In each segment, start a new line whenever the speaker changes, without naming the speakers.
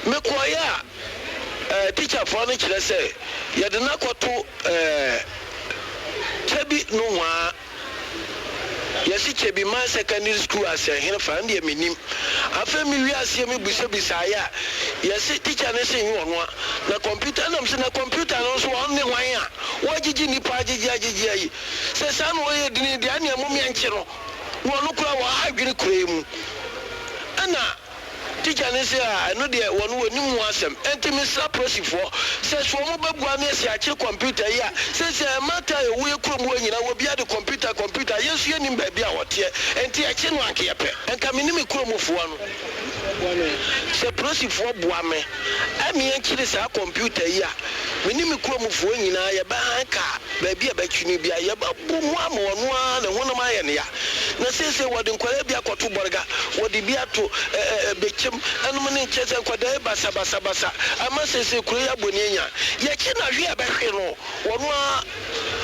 me koya teacher for no kire say ye de na kwato chebi no wa yesi chebi man secondary school as a here fa ndie menim afa mi wi ase mi bisa ya yesi teacher ne say you ono na computer na mse na computer no so on ne hwan a wo gigi ni pa gigi ayi se sa no ye dini dia ne mo mi anche no wo no kura wa adwene kura mu ana teacher ne say no de wo no wani mu asem entimi sa prosifo se so mo babua me se ache computer ya se mata e wo ekuro mu anyina wo bia de computer yesu ye nim ba bia wote enti ache no anke yepe enka me nim ekuro mu fo no se prosifo bua me ami enchire sa computer ya me nim ekuro mu fo anyina ye ba anka ba bia ba twini bia ye ba bu mu ama wono a ne honam aye ne ya na se wo de nkwara bia kwato borga wo de bia to bechem anum ne chese nkwada basa ama se kuro ya bonienya ye chi na hwe ba hwe no wono a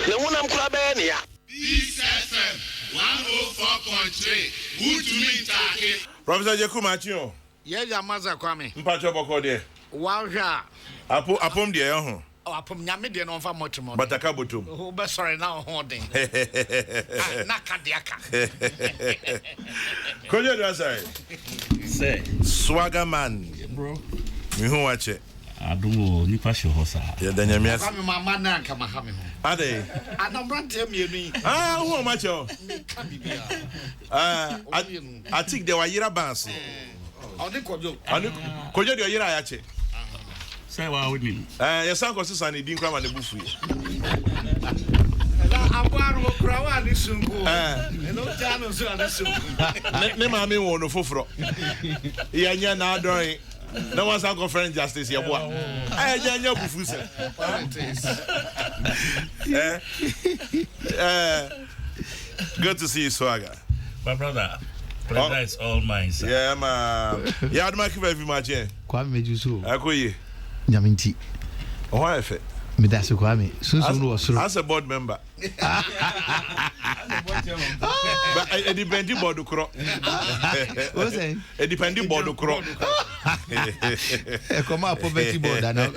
ne honam kura ba ne ya
BSFM 104.3 Utumi Take
Professor Jekumachio
ye ya maza kwame
mpacho boko de
wa hwa
apom de ho
apom nyame de no fa motomo
bataka botom
o be sorry na ho den na kadiaka
Kojo do asai
say
swagger man
bro
mi hu wache
adumo nipa she ho sa
ya danyamia
kwame mama na nka maha me ho
ade
anombrante mienu
hu ma che o I think they were yira banse
oni
kojo de yira ya che
say wa woni
ya sanko sisa ni din kwa ma ne bufu
Abuaru krawa ni sungu. Eno jano so na sungu.
Ne ma me won no foforo. Ya nya na adon. Na was our conference justice ya boa. Nya bufu se. Good to see you, Swagger.
My brother, pleasure is all mine, sir.
Yeah, man. Ya adma ki very much eh.
Kwame mejuso.
Akoye.
Nyaminti.
Oh, I fe.
Me da so Kwame. Sunsun no wasoro.
As a board member. But it depends board kro.
What's that?
It depends board kro.
Come up poverty board now.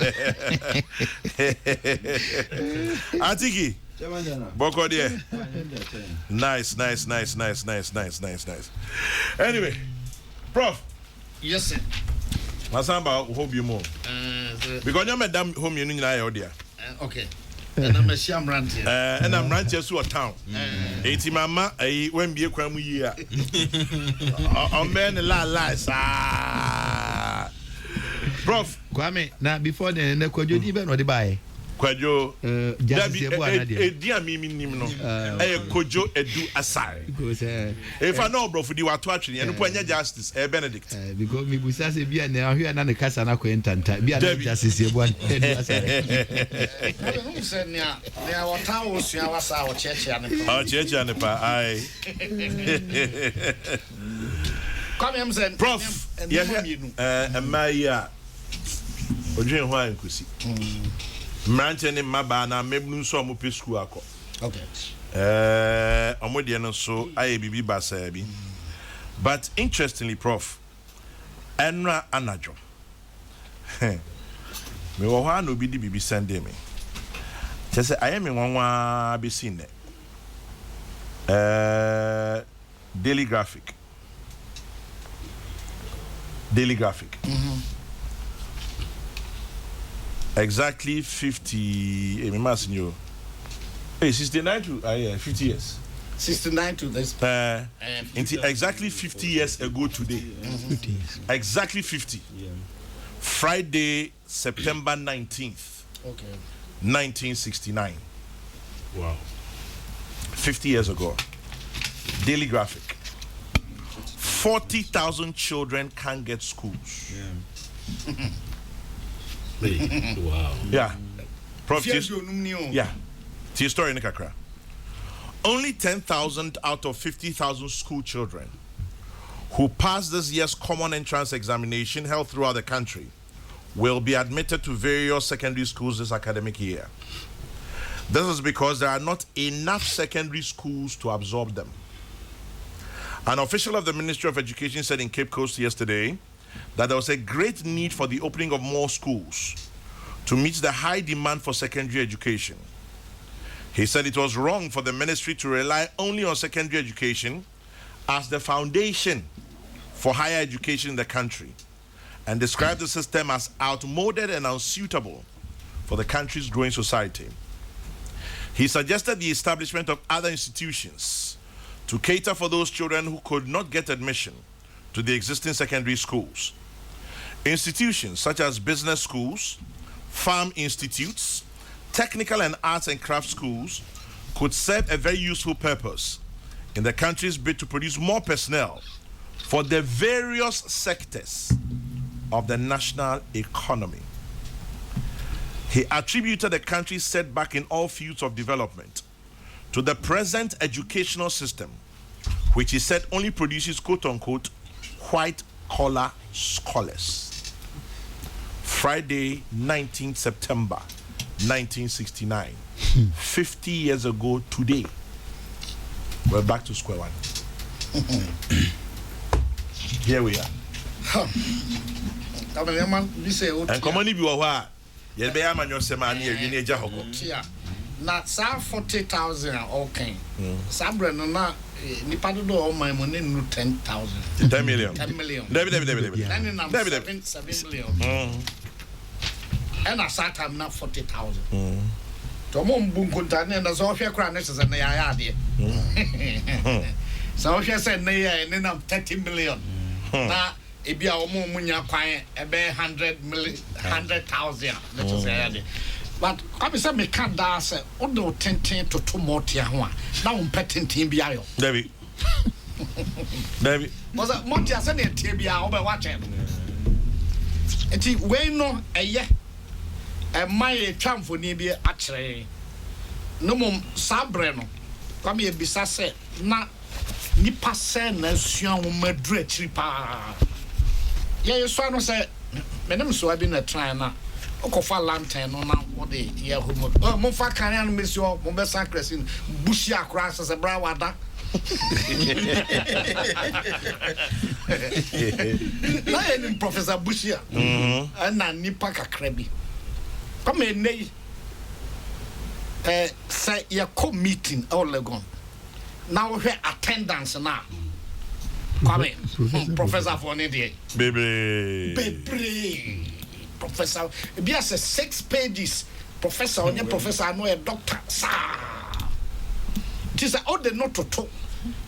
Atiki. Boko there. Nice. Anyway, Prof.
Yes sir.
Masamba hope you more. Because you madam home you nyina ya odia.
Okay. And I'm a sham rant here.
And I'm ranch to a town. Eti mama when be kwa mu yi a. On men la Prof
Kwame, na before the na kwajo di be no de bae.
Kwajo
Dabi
dia mi nim no. Kojo edu asare.
Because
if I know bro for the wato atwe no po anya justice Benedict.
Because me busa se bia na ahwe na ne kasa na ko entanta bia na justice ebu edu asare.
Who said nya wata wo sua wasa wo cheche ane pa.
Oh cheche ane pa ai.
Come am say
Prof. Yeah. Maya. Odwen ho ankusi. Mranche ne maba na mebnu so mo pe school akọ.
Okay.
Omodie no so aye bibi basa bi. But interestingly Prof, enra anajo. Me wo ha no bi di bibi sende me. Chese aye me nwanwa be seen Daily Graphic. Exactly 50 69 to 50 years.
69 to this.
Exactly 50 years ago today.
50 years.
Exactly 50.
Yeah.
Friday, September 19th.
Okay.
1969.
Wow.
50 years ago. Daily Graphic. 40,000 children can't get schools.
Yeah. Wow.
Yeah. Prof. Yeah. Tea story in Kakra. Only 10,000 out of 50,000 school children who pass this year's common entrance examination held throughout the country will be admitted to various secondary schools this academic year. This is because there are not enough secondary schools to absorb them. An official of the Ministry of Education said in Cape Coast yesterday that there was a great need for the opening of more schools to meet the high demand for secondary education. He said it was wrong for the ministry to rely only on secondary education as the foundation for higher education in the country, and described the system as outmoded and unsuitable for the country's growing society. He suggested the establishment of other institutions to cater for those children who could not get admission to the existing secondary schools. Institutions such as business schools, farm institutes, technical and arts and craft schools could serve a very useful purpose in the country's bid to produce more personnel for the various sectors of the national economy. He attributed the country's setback in all fields of development to the present educational system, which he said only produces quote-unquote white-collar scholars. Friday, 19th September 1969, 50 years ago today, we're back to square one. Here we are. And come on, if you are you'll be a man yourself, and you're in a job.
Not 40,000 okay. Sabra no na nipado do all my money no 10,000.
10 million.
10 million.
David.
7 million. And I sat am na 40,000. To mo mbunkunta na so hwe kra na se na ya ade. So hwe se na ya ni na 30 million. Na ebia omo munya kwan ebe 100,000 let us say. But I say me can da say o do 10 to 2 more tia ho a na o petenten bia yo.
David.
Was a montia say na tia bia o be watch no. Enti we no eye e mai twamfo ni bi a kire. No mom sabre no. Kwa me bisa say na nipa se na suan wo madru akiri pa. Yeah, so no say menem so abi na try na okofa lantern no na wo de ye homo oh mo fa kan an mesio mo be sacrifice bushi akra se bra wada na en professor bushia na nipa kakra bi come nei say ye come meeting all legon now we attendance na come professor for ne dey baby professor be as 6 pages professor on your professor no a doctor sa tisa all the not to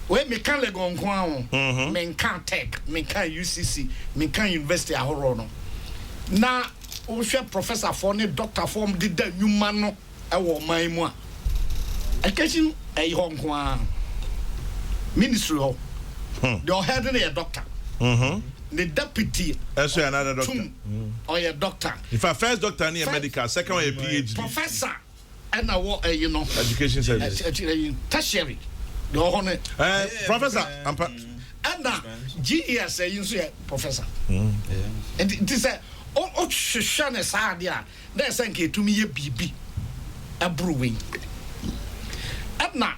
we me kan legon ko an me kan tech me kan UCC me kan university ahoro no na o hwe professor for ne doctor form de da nyuma no e wo man mu a education e hon ko an ministry ho the head of a doctor the deputy
that's another doctor
or a doctor
if a first doctor near medical second one a PhD
professor and you know
education service
tertiary the honor
professor
and GES you say professor and it is a oh shane sadia there's a to me a bibi a brewing and na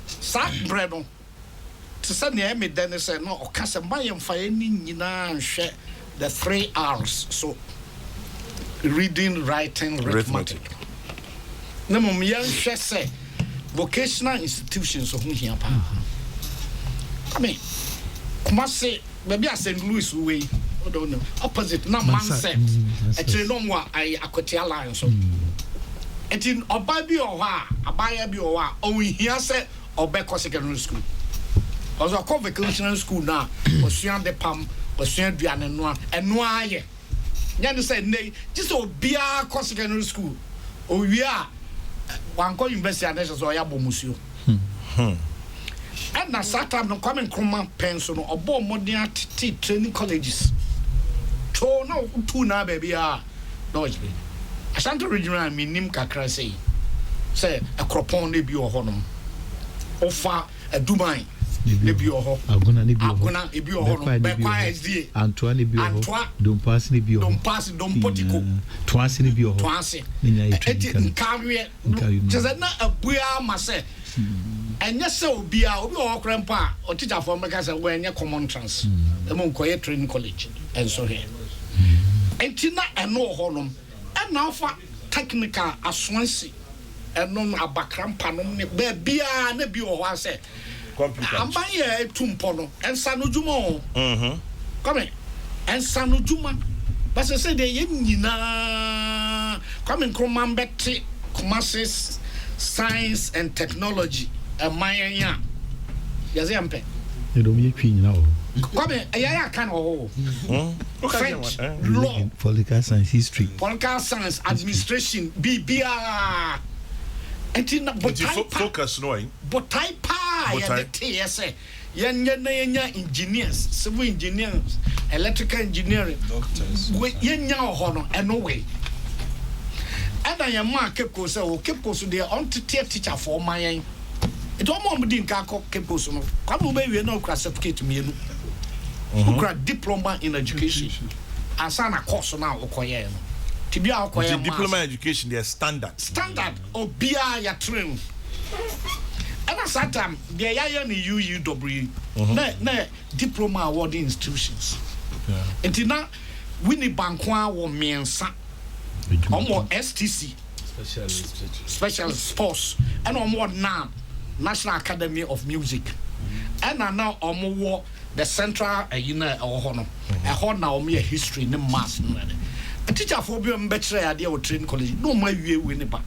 sa bread to send the me then say no o kasa mayem fa ni nyina nhwe the 3 R's so reading, writing, arithmetic. Na mum yan hwe say vocational institutions so hia pa. I mean, kuma say baby a St. Louis way, I don't know. Opposite na man set. Actually no more I Akwati Alliance so. Etin oba bi o ha, abaya bi o ha, o hia say obekọ secondary school. Also a vocational school now, osuan de pam, osuan duane noa, enoa ye. Nya say nay, just obia ko secondary school. O wi a wan ko university anese so ya bomusio. And na satam no come nkroma penso no obo modern training colleges. To no tu na baby a dodge be. Ashanti regional minim kakra say a cropon ne bi o honom. Ofa Dubai nebi oho aguna nebi oho aguna ebi oho no be kwa SD Antoine nebi oho Dompas nebi oho Dompas Dompotiko Twansi nebi oho Twansi eti nkawe cheze na abua ma se and yes, so be our grandpa or teacher for America when you're common trans among quiet training college and so here. And Tina and no honum, and now for technical as Swansea and non a background panel, be a nebula or say. I'm buying a tumpono and Sanujumo. Come in and Sanujuma. But I said, the coming from Betty, Commerces, Science and Technology, and Maya. Yes, I'm paying.
You don't make queen now.
Come in, I can't hold French law,
political science, history,
political science, administration, BBR. And
focus knowing.
But type the TSA. Young engineers, civil engineers, electrical engineering, doctors. Young honor and no way. And I am Mark Kepko, Kepko, they are on to teacher for my. It almost didn't call Kepko. Come away, we no classificate me. Who got diploma in education. And son a course now, Okoye. To be our
diploma education, they are standard.
Standard or BR ya trim. And at that time, the UUW, diploma awarding institutions. And now, Winnie Bankwa or Miensa, or more STC, specialist sports, and or more now, National Academy of Music. And now, or more the Central, or Honor, a honor or mere history in the mass. A teacher for being better idea or training college, no my way winning back.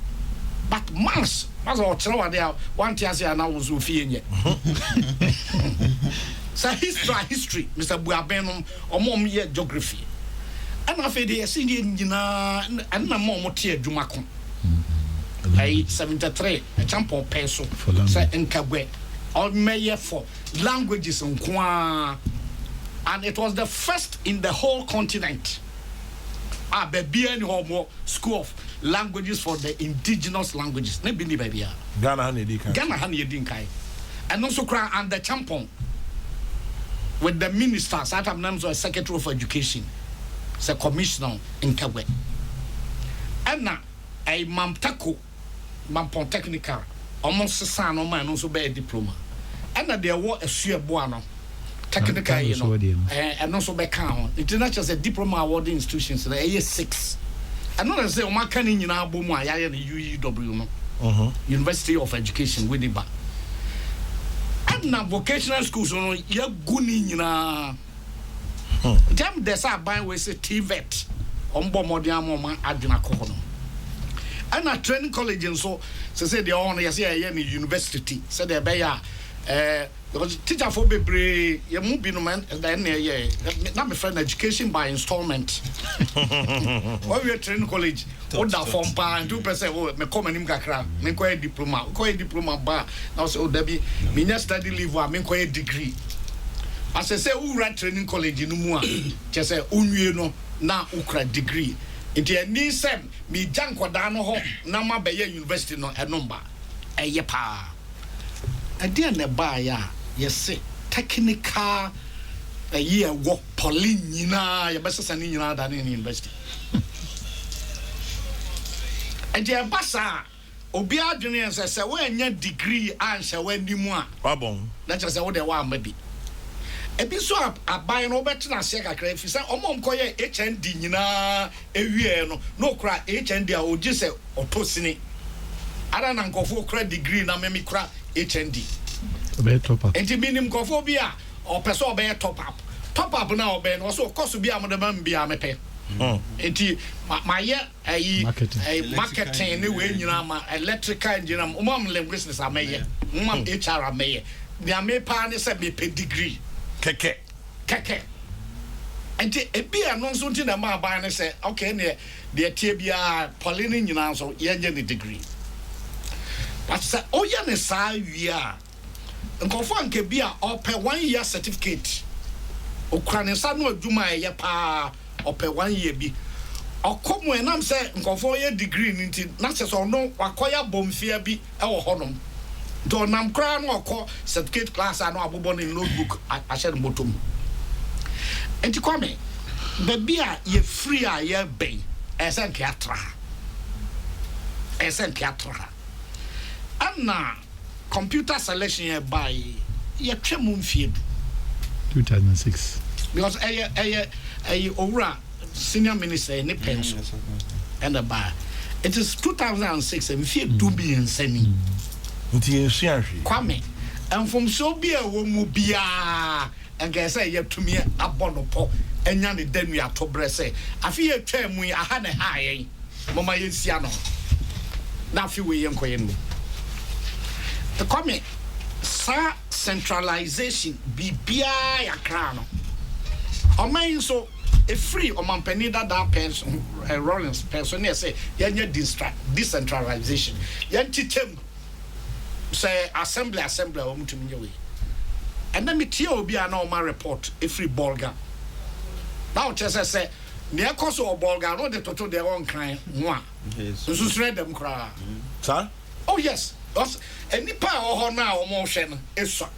But mass, as our child there, 1 year now was Ufian. So history, Mr. Buabenum, or more mere geography. And I feel they are seeing and no more tier Jumacum. 73, a champion peso, say in Kabwe, all mayor for languages and Kwa. And it was the first in the whole continent. Baby and homo school of languages for the indigenous languages. Maybe ni baby.
Ghana hani
dinkai. And also cry and the champion with the ministers. I have names of Secretary of Education, the commissioner in Kabwe. And now a Mamtako, Mampon Technical, almost a son of mine also bear a diploma. And that there was a sheer buano. Technical, you know, and also by count. International as a diploma awarding institutions, the AS6. And not as a Makani in our boom, I am the UUW, University of Education, with the back. And now vocational schools, you're gooning in a jam. There's a by way, say TVET, Modiamo, Adina Kono. And a training college, and so say the owner, yes, I am university, said the Bayer. Because teacher for be you move in man then not my friend education by installment. When we are training college, what that form pa and 2% oh me come nim kakra me ko diploma ba now say oh Debbie me nya study leave wa me ko degree. As I say who ran training college no mu a che say onwie no na ukra degree. Nti ani sem me jankoda no ho na ma be university no enomba eye pa. Idea ne ba ya yes technical a year work Paulina ya best sani nyina da ne university. And ya basa obi adwene say we anya degree answer we nimu a
babon
na just say we dey wa mabi e bi so aban no betina se kakra fi say omom koye HND nyina ewie no kra HND a oji se otosini ada na nkofo kra degree na memi kra HND
be top up
enti minim nkofo bia o pese be top up na obe no so course bia mo de ban bia mepe enti maye ayi marketing ne we nyina ma electrical engineer umam linguistics ameye umam HR ameye bia me pa ne se be degree
keke
enti e bia no so nti na ma ban ne se okay ne de tie bia Pauline nyina so ye nye ne degree. But say oh ya ne sa wi a nkofo anke bia ope 1 year certificate okra ne sa no adwuma ye pa ope 1 year bi okomo enam say nkofo ye degree nti na se so no wakoya bomfia bi e wo honom do nam kra no okọ certificate class anu abobo ne notebook a share motom enti kwame baby a ye free a ye ben esen kiatra anna computer selection by ye twem mfie
2006
because over senior minister any pension and the bar it is 2006 mfie 2 billion sending Kwame and from so be a woman bia and guess say you to me a bonopo and yan then we are to bresse I feel term we had a high mama yesiano now few we young the comment sa centralization bibia ya crown o man so a free o man penida that pension Rollins person say yan decentralization yan titem say assembly o mutumi nyewe and then me tie obi a na o ma report a free bolga now just say near cause of bolga no de toto de on kan ho a nso sure dem kra
sir
oh yes nipa ho na o mo hwe no esua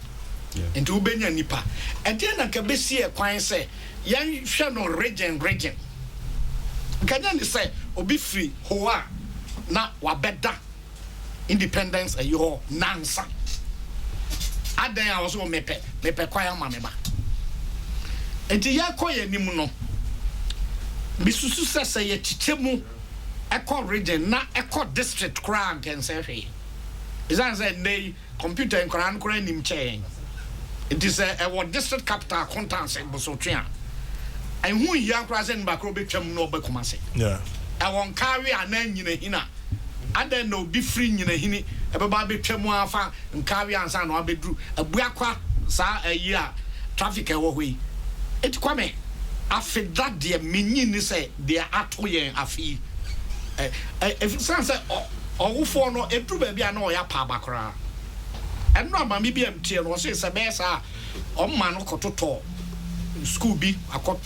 nti ubenya nipa and then na ka besi e kwan say yan hwe no region kanya ni say obi free ho a na wabeda independence a yo nansa adan a wo so mepe kwaya ma meba enti yakoye nim no bisusu sese ye chichemu ekọ region na ekọ district kra nkense hwe izan say nei computer nkran kra nim chen it is a district capital accountancy bosotwa en hu ya kra se nba kra betwam no obekumase
yeah
e won carry anan nyina hina adan no be free nyina hini ebeba betwamu afa nkawe ansa no abedru abuakwa sa ayi a traffic e wo hoi eti kwame afeda de menyi ni say de ato yen afi if sense owufo no edru ba bia na oya pa bakra eno amami bi amtie no say se be sa omma no kototo school bi akọ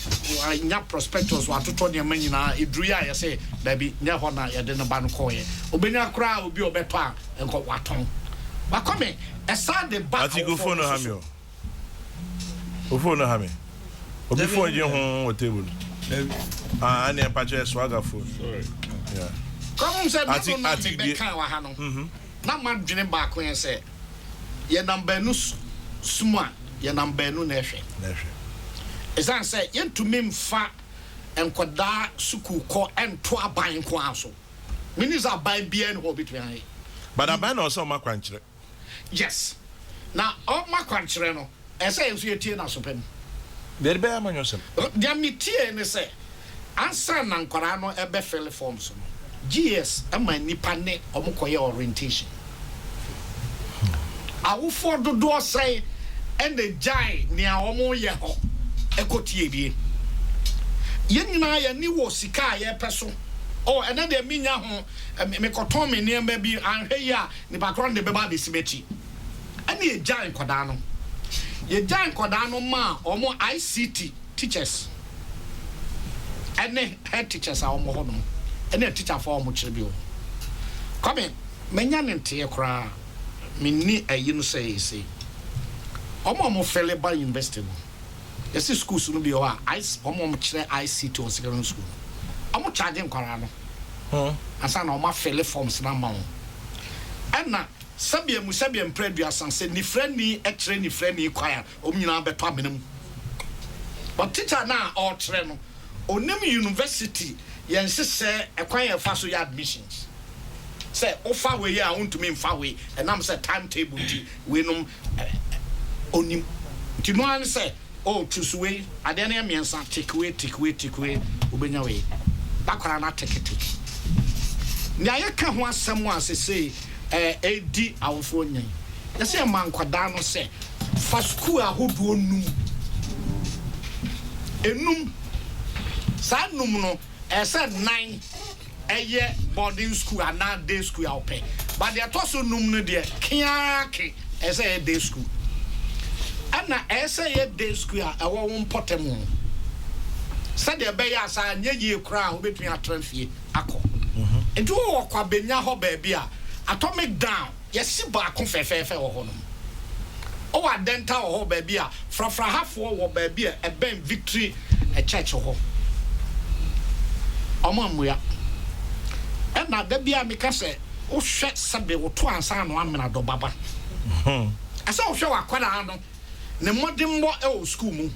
nya prospectus wa toto ne manyina edru ya ye say da bi nya ho na ye de no ba no koye obenya kra obi obeto a enko waton bakome esa de ba
atigo phone no hamio o phone no hamio obi phone je ho o table ani apache swagger phone sorry yeah
come say na be kan wa ha no na madwene ba ko yen say ye number no suma ye number no na ehwe esan say ye ntumi mfa enkoda suku ko ento aban ko aso minister aban bia no between ai
but aban no so makwankyere
yes na o makwankyere no ese enso ye tie na so pem
there be amanyosem
dia mitie ne say ansa na nkora no ebe fill forms no GS ama nipa ne omokoye orientation awufo dodo say and the jai ne omo ye ho ekotie bie ye nyina ya ni wo sika ye peso oh ena de minya ho me koton me ne ma bi anhwe ya ni background de beba de simeti ani ye jai nkoda no ye jai nkoda no ma omo ICT teachers ene head teachers a omo ho no ene teacher for omo kire bi o come menya ne nte kra minni ayi no say omo fele ba university no yes schools no bi o a omo kire ICT o secondary school omo charge nkwara no asa na omo fele forms na ma ana sabia mpredua sanse ni frani e kire ni frani kwaya omo nyina beto amenam but teacher na o kire no onem university yen sese ekwaya fa so ya admissions say offer we ya want to me fa we and am say timetable di we nom onim ti no an say oh choose we ade na miensa take away obenya we bakwara na take ni ayeka ho asem a sese edi awofo nyen yesi man kwada no say fa school ahodo enum sa num no said 9 eye boarding school and not day school out pay but they toso num no de kiaki say day school and na say day school a wo potemu said the be ya sa nye ye kra ho betun atranfie akọ nti wo kwa benya ho ba bia atomic down yesi ba ko fefefe wo ho no o wa dental ho ba bia frafra hafo wo ba bia e ben victory a church ho omamuya na da bia me ka se o hwe sebe wo to ansa no amena do baba I saw show akwada no ne modern mo e school mu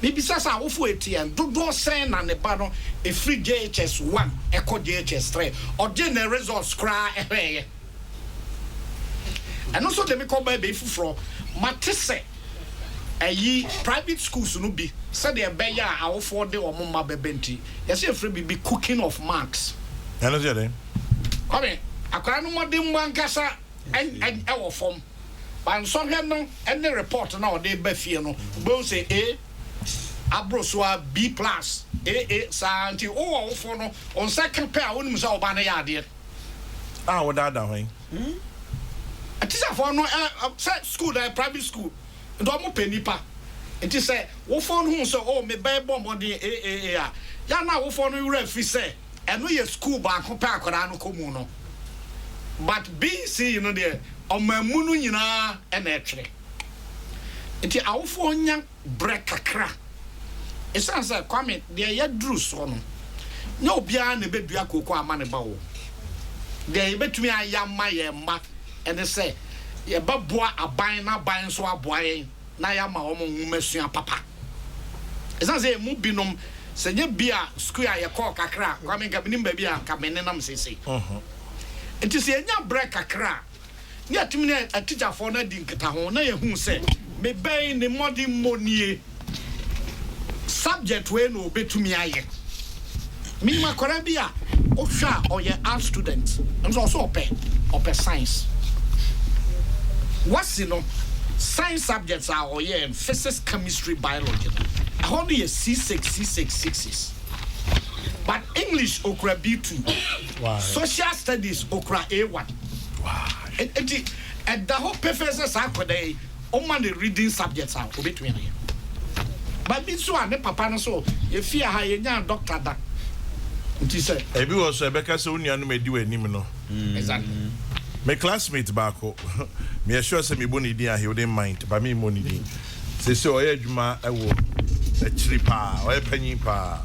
bibi sasa wofo etien dodo sen na ne ba no e free JHS 1 e ko JHS 3 or the results cry ehwe and also the me ko ba be fufro matese ayi private schools no bi said the be ya awofo de omo ma bebenti yes e free bibi cooking of marks
and is there
come akwara no modern mo ankasa and e wo form ban so hwe no any report na o de ba fie no bo say Abroswa B plus santi for no on second pair on so ba na yade
what that when
a teacher for no school private school do mo penipa it is say wo for no so me buy bomb on the ya na wo for no referee say e no ye school ba ko pa akora no komu no but BC you know there on mamu no nyina e na etwere enti awofo nya break kakra esan say kwame de ya duru so no nya obia na bedua kokko ama ne ba wo de betumi ayama ye ma ene say ye baboa aban na ban so aboa yen na ya ma wo mo nwumasua papa esan say mu binom senye bia square ye call kakra kwame gabinim ba bia kamene nam sese enti se nya break kakra ni atumi na teacher for na di nkita ho na ye hu say me ben ne modern monie subject we no betumi aye me makora bia o hwa o ye art student and also ope science what's science subjects are o ye physics chemistry biology how do you C6 but English okra B2 wow. Social studies okra A1 wow and the whole professors are today on the reading subjects are between here but this one the papa no so if you have a doctor that it is
ebi was Rebecca so unu anu medi wanim no
exactly
my classmate back me sure say me boni din he wouldn't mind but me money din say so oye adwuma ewo e chiri pa oye panyin pa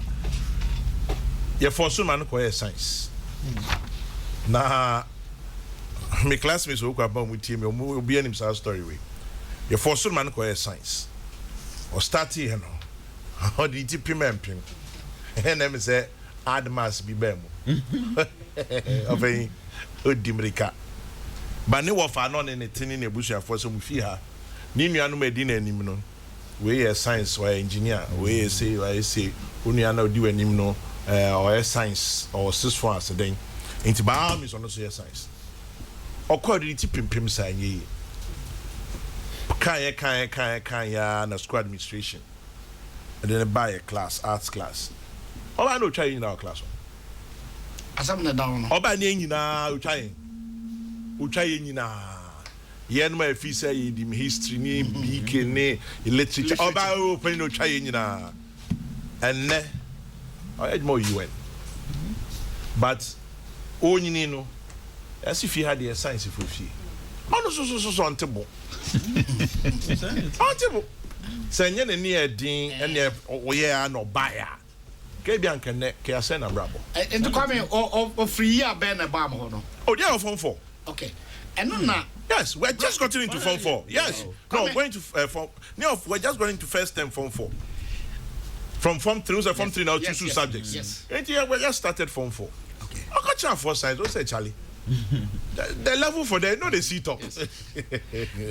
ye for so man ko ye science na my classmates who kwa ba mu tie me obi anim sa story we ye for so man ko ye science or start here no how did you pim and them say admas bi bem obey odimrika ba ne wo fa no ne tini ne busu afo so mu fi ha ni nuanu medi na anim no we are science or engineer we say unu na odi anim no or science or six for us then into ba mi so no so science okodi ti pim sa nyi kan ya na school administration and then buy a class arts class all I know try in our class
asam na down
oba ni nyina utry nyina yen ma fi say in history ni BK ni literature oba open no try nyina and ne I had more UN but onyini no as if he had the science for fee ono so antebo antebo senye ne ni edin ene oye no baya ke bia nkene ke ase na brabo
enti kwame o free year ben na ba mo no
oh they are form 4
okay and na
yes we're just getting into form 4 yes no going to form no we're just going to first term form 4 from form 3 so form 3 now two subjects
yes
and yeah we just started form 4
okay
I got you for science don't say Charlie the level for them no they see top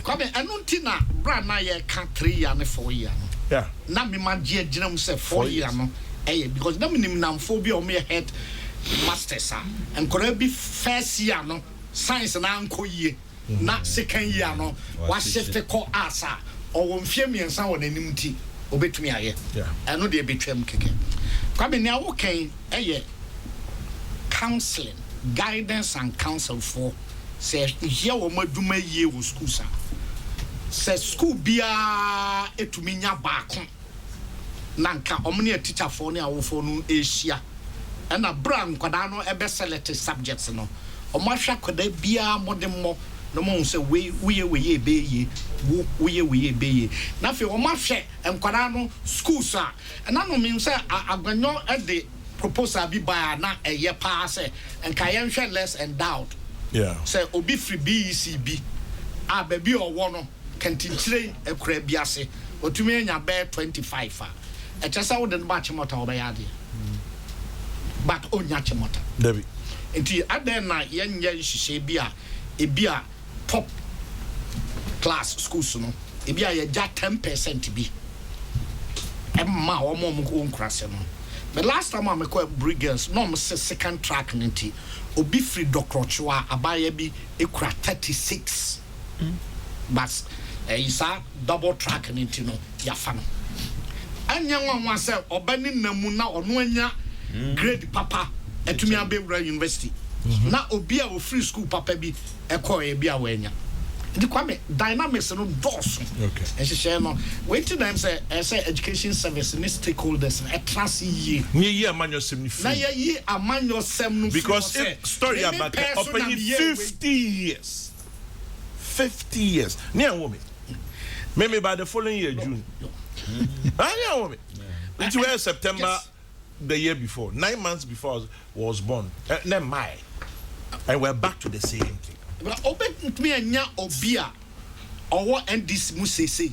come anuntina bra na ye ka 3 year and 4 year no
yeah
na me ma je ginam say 4 year no because na minim nam phobia o me head masters and could be first year no science na anko yie na second year no wa shift ko asa o wo mfie miensa wo nanim ti obetumi aye eno de betwam keke kwabe ne awo kan counseling guidance and counsel for say here wo maduma yie wo school sa say school bia etumi nya baako nanka omne teacher for ne awo for no asia na brand kwada no ebe select subjects no omahwa kwada bia modemo no mo say we be ye na fe omahwe enkwada no schools a na no mean say agbanyo e de proposal bi ba na eye pa say enka ye hwe less endowed
yeah
say obi free BECB a baby or one can train a crab biase or to me a bear 25 a just out and match motor bayadi but on yachimota
Debbie
until at the night yen she beer a beer top class school soon a beer a jack 10% to be Emma or mom own crassing. But last time I'm a Briggers, no second track ninety, Obi free Dokrochwa, Abayabi, Ekra 36. But you saw double track ninety no, Yafano. And young one was said, Obanin Namuna or Nwenya, grade papa, at Tumia Bay University. Now Obia will free school papa be a coy be awenya. The Kwame dynamics no doors.
Okay.
And she share no. Wait till them say education service and stakeholders a trans ye.
Ye manual 70.
Na ye a manual 70.
Because if story about opening 50 years. 50 years. Near woman. Maybe by the following year, June. Ah, yeah, woman. It was September the year before. 9 months before I was born. Then my. And we're back to the same thing.
But open me a nya obia or what and this musese.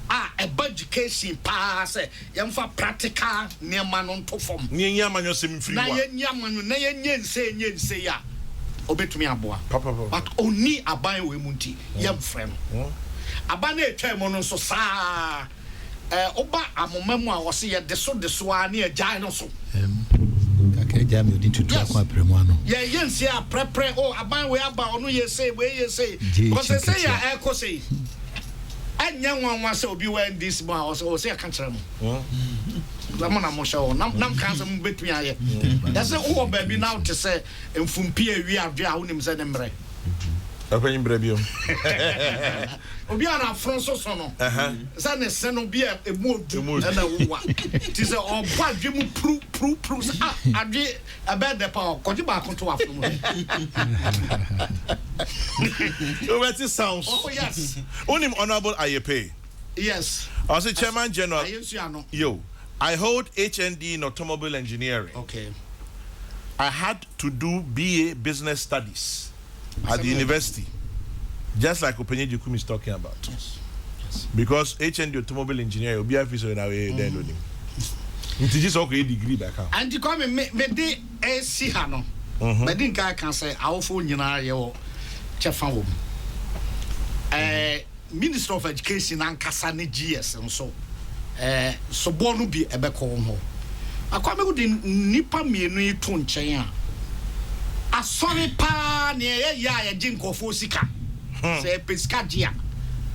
A education pass yamfa practical near man on to form.
Near man your semi free.
Na yaman na yen say ya. Obet me aboa.
Papa.
But only aban we munti yam friend. Abane twem on so sa oba amomam a wo se ye de so a na agyan no so.
Jam you need to talk about Premono.
Yes, yeah, prepare. Oh, about we about no, you say, where you say, because they say, I echo say, and young one was so be wearing this mouse or say, I can't tell them. Lamana Mosho, Nam can't between I. That's all, baby, now to say, and from Pierre, we have drowned him, said Embre.
Open Brebium.
Obiana Franco Sono. San is Seno be a mood and a one. It is all what Jim proves. I did a bad the power. Could you back onto after?
What it sounds?
Oh, yes.
Only honorable Ayepe.
Yes.
I was a chairman general.
Yo,
I hold HND in automobile engineering.
Okay.
I had to do BA business studies at the university, just like Openye Jukumi is talking about.
Yes.
Because HND automobile engineer will be a officer in our way. It is okay degree back out.
And you come and me de see hano. But then guy can say our phone you know your chefam. Minister of Education and Kasani GS and so bonu bi ebeko ho. Akwame go de nipa mienu to nchen a asori pa ne ya jinkofo sika. Say pesika dia.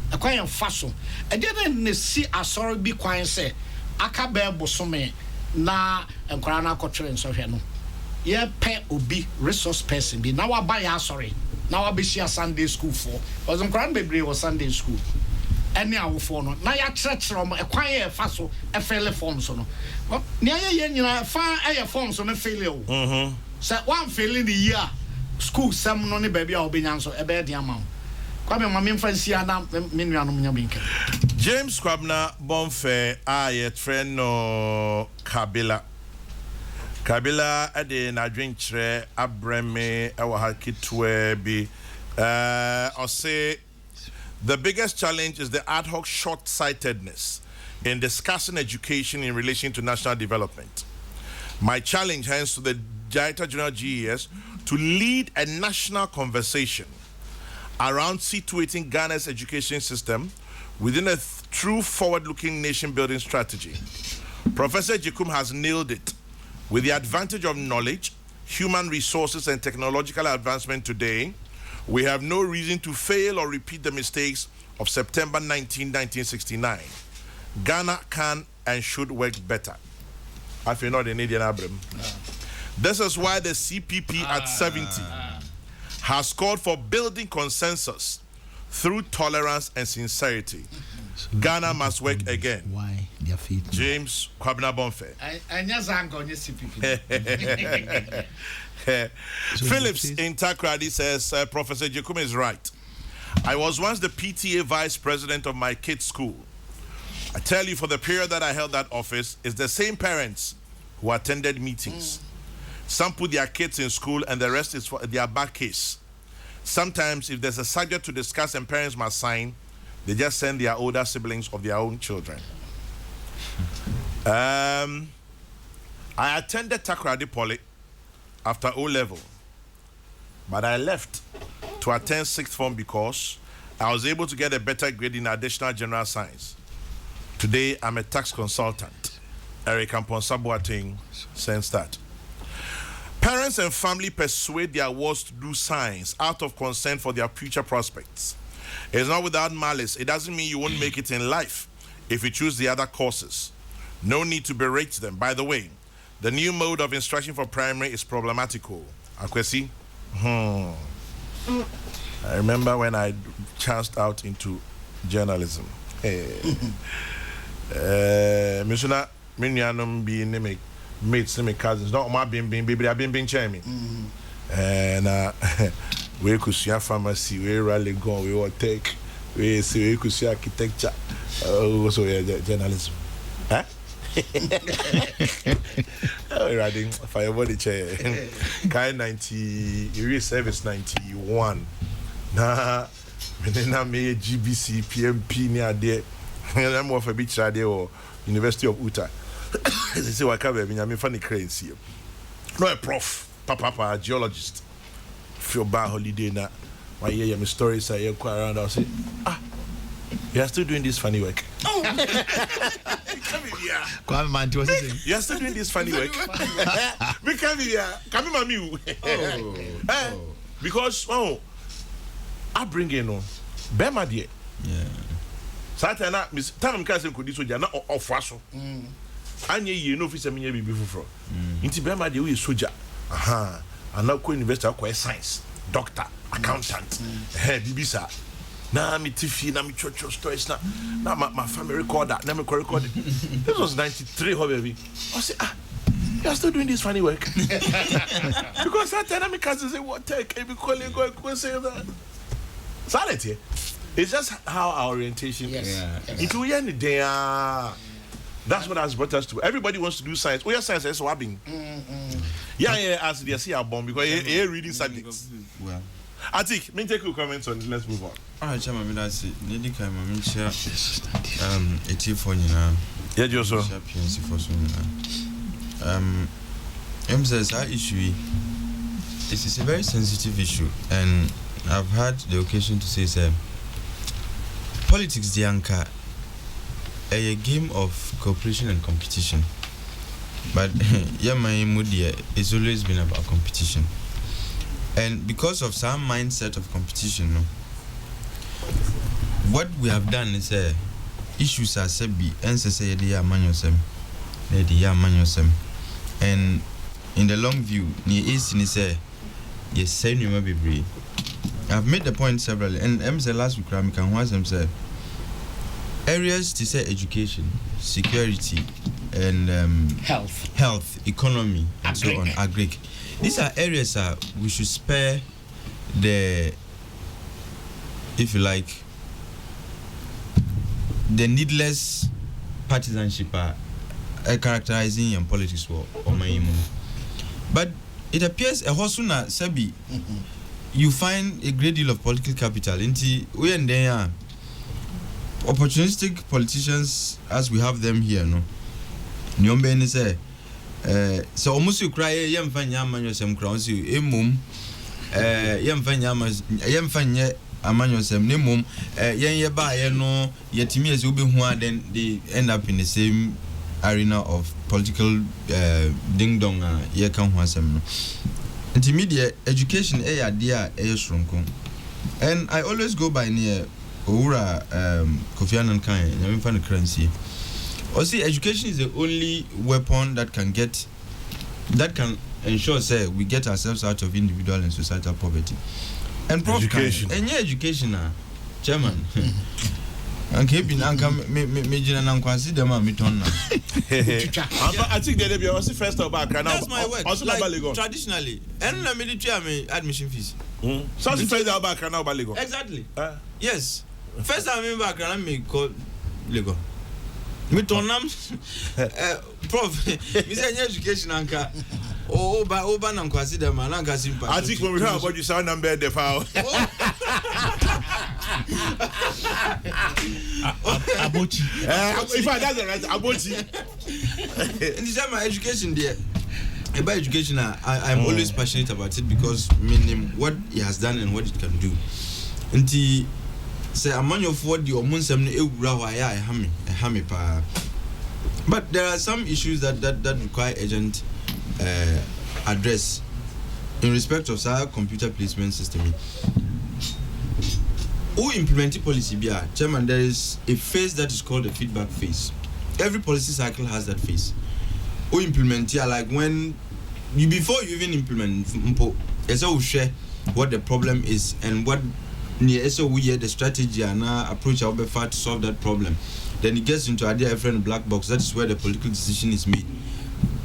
Akwan fa so. E de ne si asori bi kwan say aka be bosome na enkwara na akotwere nsohwe no. Ye pe obi resource person bi na wa ba ya asori. Na wa be shia Sunday school for. Was enkwara bebre was Sunday school. Any awofo no na ya kyerɛkyerɛ mo ekwan ye fa so e fail form so no ne ye nyina fa e form so no fail o so one fail the year school sam no ne ba bia obenya so e be de ama kwa me mama mfa sia na me nuanom nya binka
James Kwabna Bonfe a ye friend no Kabila ade na dwenkyerɛ abreme e wa hakitwe bi o say the biggest challenge is the ad hoc short-sightedness in discussing education in relation to national development. My challenge, hence, to the Director General GES to lead a national conversation around situating Ghana's education system within a true forward-looking nation-building strategy. Professor Jikum has nailed it. With the advantage of knowledge, human resources, and technological advancement today, we have no reason to fail or repeat the mistakes of September 1969. Ghana can and should work better. I feel not an Indian Abram. This is why the CPP at 70 has called for building consensus through tolerance and sincerity. Ghana must work again. Why? Their feet. James Kwabna Bonfe. Phillips in Takrady says, Professor Jekuma is right. I was once the PTA vice president of my kids' school. I tell you, for the period that I held that office, it's the same parents who attended meetings. Some put their kids in school and the rest is for their back case. sometimes if there's a subject to discuss and parents must sign, they just send their older siblings of their own children. I attended Takoradi Poly after O-level, but I left to attend 6th form because I was able to get a better grade in additional general science. Today, I'm a tax consultant. Eric Amponsabuating, since that. Parents and family persuade their wards to do science out of concern for their future prospects. It's not without malice. It doesn't mean you won't make it in life if you choose the other courses. No need to berate them. By the way, the new mode of instruction for primary is problematical. Akwesi? I remember when I chanced out into journalism. Misuna, Minyanum being mates, cousins, not my baby, I've been chiming. And we could see a pharmacy, we rally go, we will take, we see, we could see architecture, also journalism. Huh? Riding firebody chair. Kind 90, you service 91. Nah, me GBC, PMP near there. I'm off a beach radio or University of Utah. They say, I can't be a funny cranes here. No, a prof, papa, geologist. Feel bad holiday now. My year, my stories are quite around. I'll say, you are still doing this funny work. Oh, you are still doing this funny work. Because, I bring in Bema dear. Yeah. Satana, Miss Tam Cousin could do not off Russell. And ye know if it's a mini before. Into Bema dear, we is soldier. Aha. And now, University of Science, doctor, accountant, BBC. Now me TV, now me church stories. Now my family record that. Now me record it. This was 93, baby. I say, you are still doing this funny work. Because that time my cousin say, what take? Every colleague go say that. Sanity. It's just how our orientation is. It will end the day. That's what has brought us to. Everybody wants to do science. Oh, yeah, science is swabbing. Yeah, as they see our bomb because you're reading subjects. Well. I think, me take your comments on it. Let's move on.
All right, Chairman, that's it. Lady Kaima, me share a telephone,
yeah, Joshua.
PNC for soon. Says our issue. This is a very sensitive issue, and I've had the occasion to say, politics, the anchor, a game of cooperation and competition. But yeah, my mood here, it's always been about competition. And because of some mindset of competition, what we have done is issues are sebi and say they are manual and in the long view, yes, I've made the point severally, and last week I can say areas to say education, security, and health, economy, and so on, agric. These are areas we should spare the, if you like, the needless partisanship characterizing in politics or my. But it appears a Hosuna Sebi, you find a great deal of political capital. We and they are opportunistic politicians as we have them here, no. Nyombe ni say. So almost you cry yamfanya amanyo sem cross you emum yamfanya amanyo sem ne mum ye ba ye no yetimi as obi hu then they end up in the same arena of political ding dong ye kan hu asem no intermediate education dia shrunko. And I always go by near Owura Kofi Annan kan nyamfa no currency. See, education is the only weapon that can ensure, say, we get ourselves out of individual and societal poverty. And education. And yeah, education, Chairman. And keeping me consider my ton.
I think they will first of all.
That's my work. Like, traditionally, and the military admission fees.
So first of all,
exactly. Yes. First time I'm back, I'm called Lego. Me tonam prof me say education anka oba na nkwasi dem na nka simple.
I think when we hear about you sound number the file.
Abochi.
In fact, that's right, Abochi.
In this my education there. About education, I'm always passionate about it because meaning what he has done and what it can do. And say a man of what the omunsem hami pa. But there are some issues that require urgent address in respect of our computer placement system. Who implemented policy BR? Chairman, there is a phase that is called the feedback phase. Every policy cycle has that phase. Who implement here, like when you before you even implement we share what the problem is and what we hear the strategy and approach our to solve that problem. Then it gets into a different black box. That is where the political decision is made.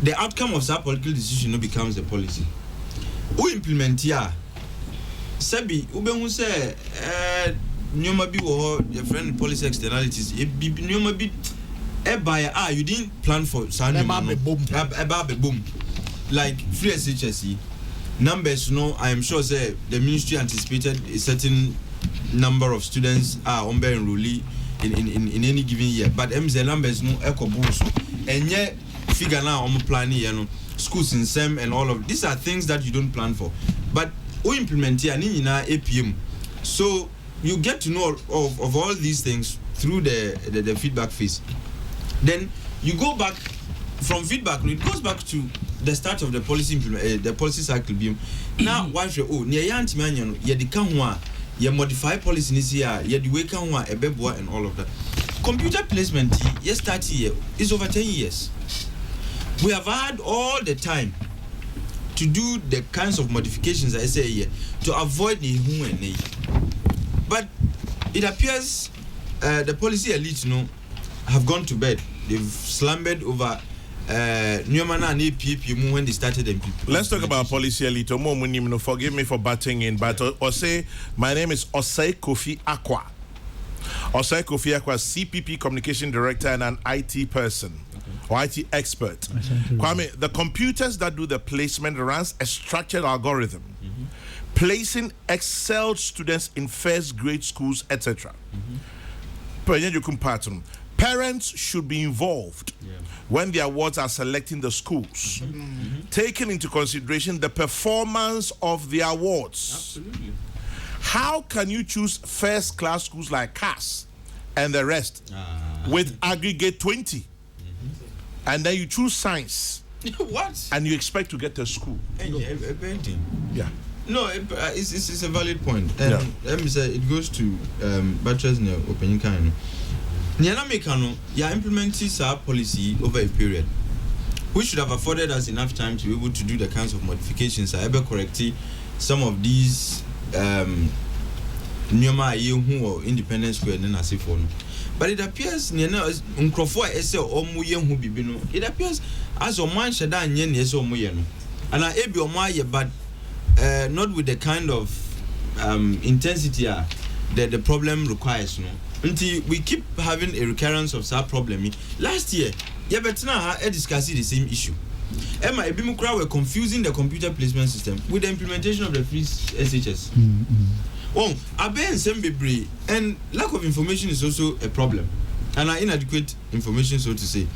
The outcome of that political decision becomes the policy. Who implement here? Sabi, who say nyoma bi wo different policy externalities. Nyoma bi you didn't plan for boom. Like free SHSE numbers, I am sure say the ministry anticipated a certain number of students are enrollee in any given year, but MZ numbers no echo boost and yet figure now on planning schools in SEM and all of these are things that you don't plan for, but we implement here in APM, so you get to know of all these things through the feedback phase. Then you go back from feedback, it goes back to the start of the policy the policy cycle beam. Now why near yanti man ye the kanwa ye modify policy this year ye the way kanwa a beboa and all of that. Computer placement yes 30 years is over 10 years. We have had all the time to do the kinds of modifications I say here to avoid the who and but it appears the policy elite have gone to bed. They've slumbered over when they started.
Let's talk about policy elite. Forgive me for butting in, but Osei, my name is Osei Kofi Akwa. Osei Kofi Akwa, CPP Communication Director and an IT person or IT expert. Kwame, the computers that do the placement runs a structured algorithm, placing excelled students in first grade schools, etc. Parents should be involved when the awards are selecting the schools, taking into consideration the performance of the awards.
Absolutely.
How can you choose first class schools like CAS and the rest with aggregate 20 and then you choose science?
What?
And you expect to get to school? Yeah.
No, it's a valid point. And let me say it goes to Butcher's opinion kind. Implementing our policy over a period, which should have afforded us enough time to be able to do the kinds of modifications. I ever corrected some of these who or independent square and as if but it appears it appears as a man shada and yes or moyeno and I be but not with the kind of intensity that the problem requires. Until we keep having a recurrence of that problem. Last year, discussing the same issue. Emma Ebimukra were confusing the computer placement system with the implementation of the free SHS. Oh, and lack of information is also a problem, and inadequate information, so to say.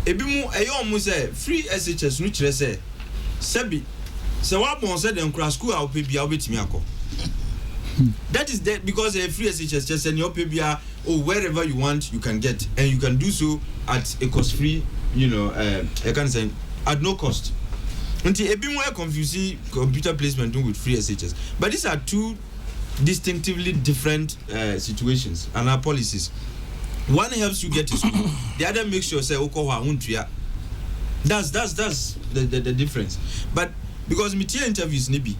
Ebimu almost say free SHS which say Sebi. So what one said in class school I'll pay me. That is that because a free SHS just send your PBR or wherever you want you can get, and you can do so at a cost free, I can say at no cost. Until a bit more confusing computer placement with free SHS. But these are two distinctively different situations and our policies. One helps you get to school, the other makes sure say that's the difference. But because material interviews nibi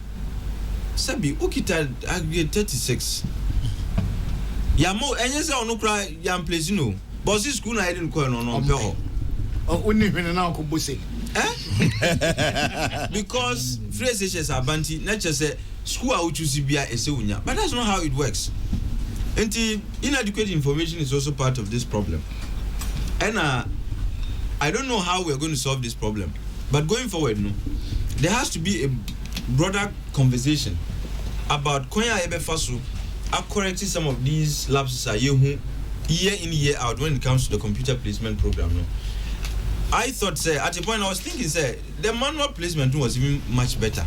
Sabi, ukita aggregate 36. Yamo, and yes, I no cry, yam place, but this school I didn't call on Peho.
Only when an uncle bussy.
Because phrases are banty, not just say school out to CBI a Sunya, but that's not how it works. And inadequate information is also part of this problem. And I don't know how we're going to solve this problem. But going forward, there has to be a broader conversation about Konya Ebefasu correcting some of these lapses year in, year out when it comes to the computer placement program. I thought, say, at a point I was thinking, say, the manual placement was even much better.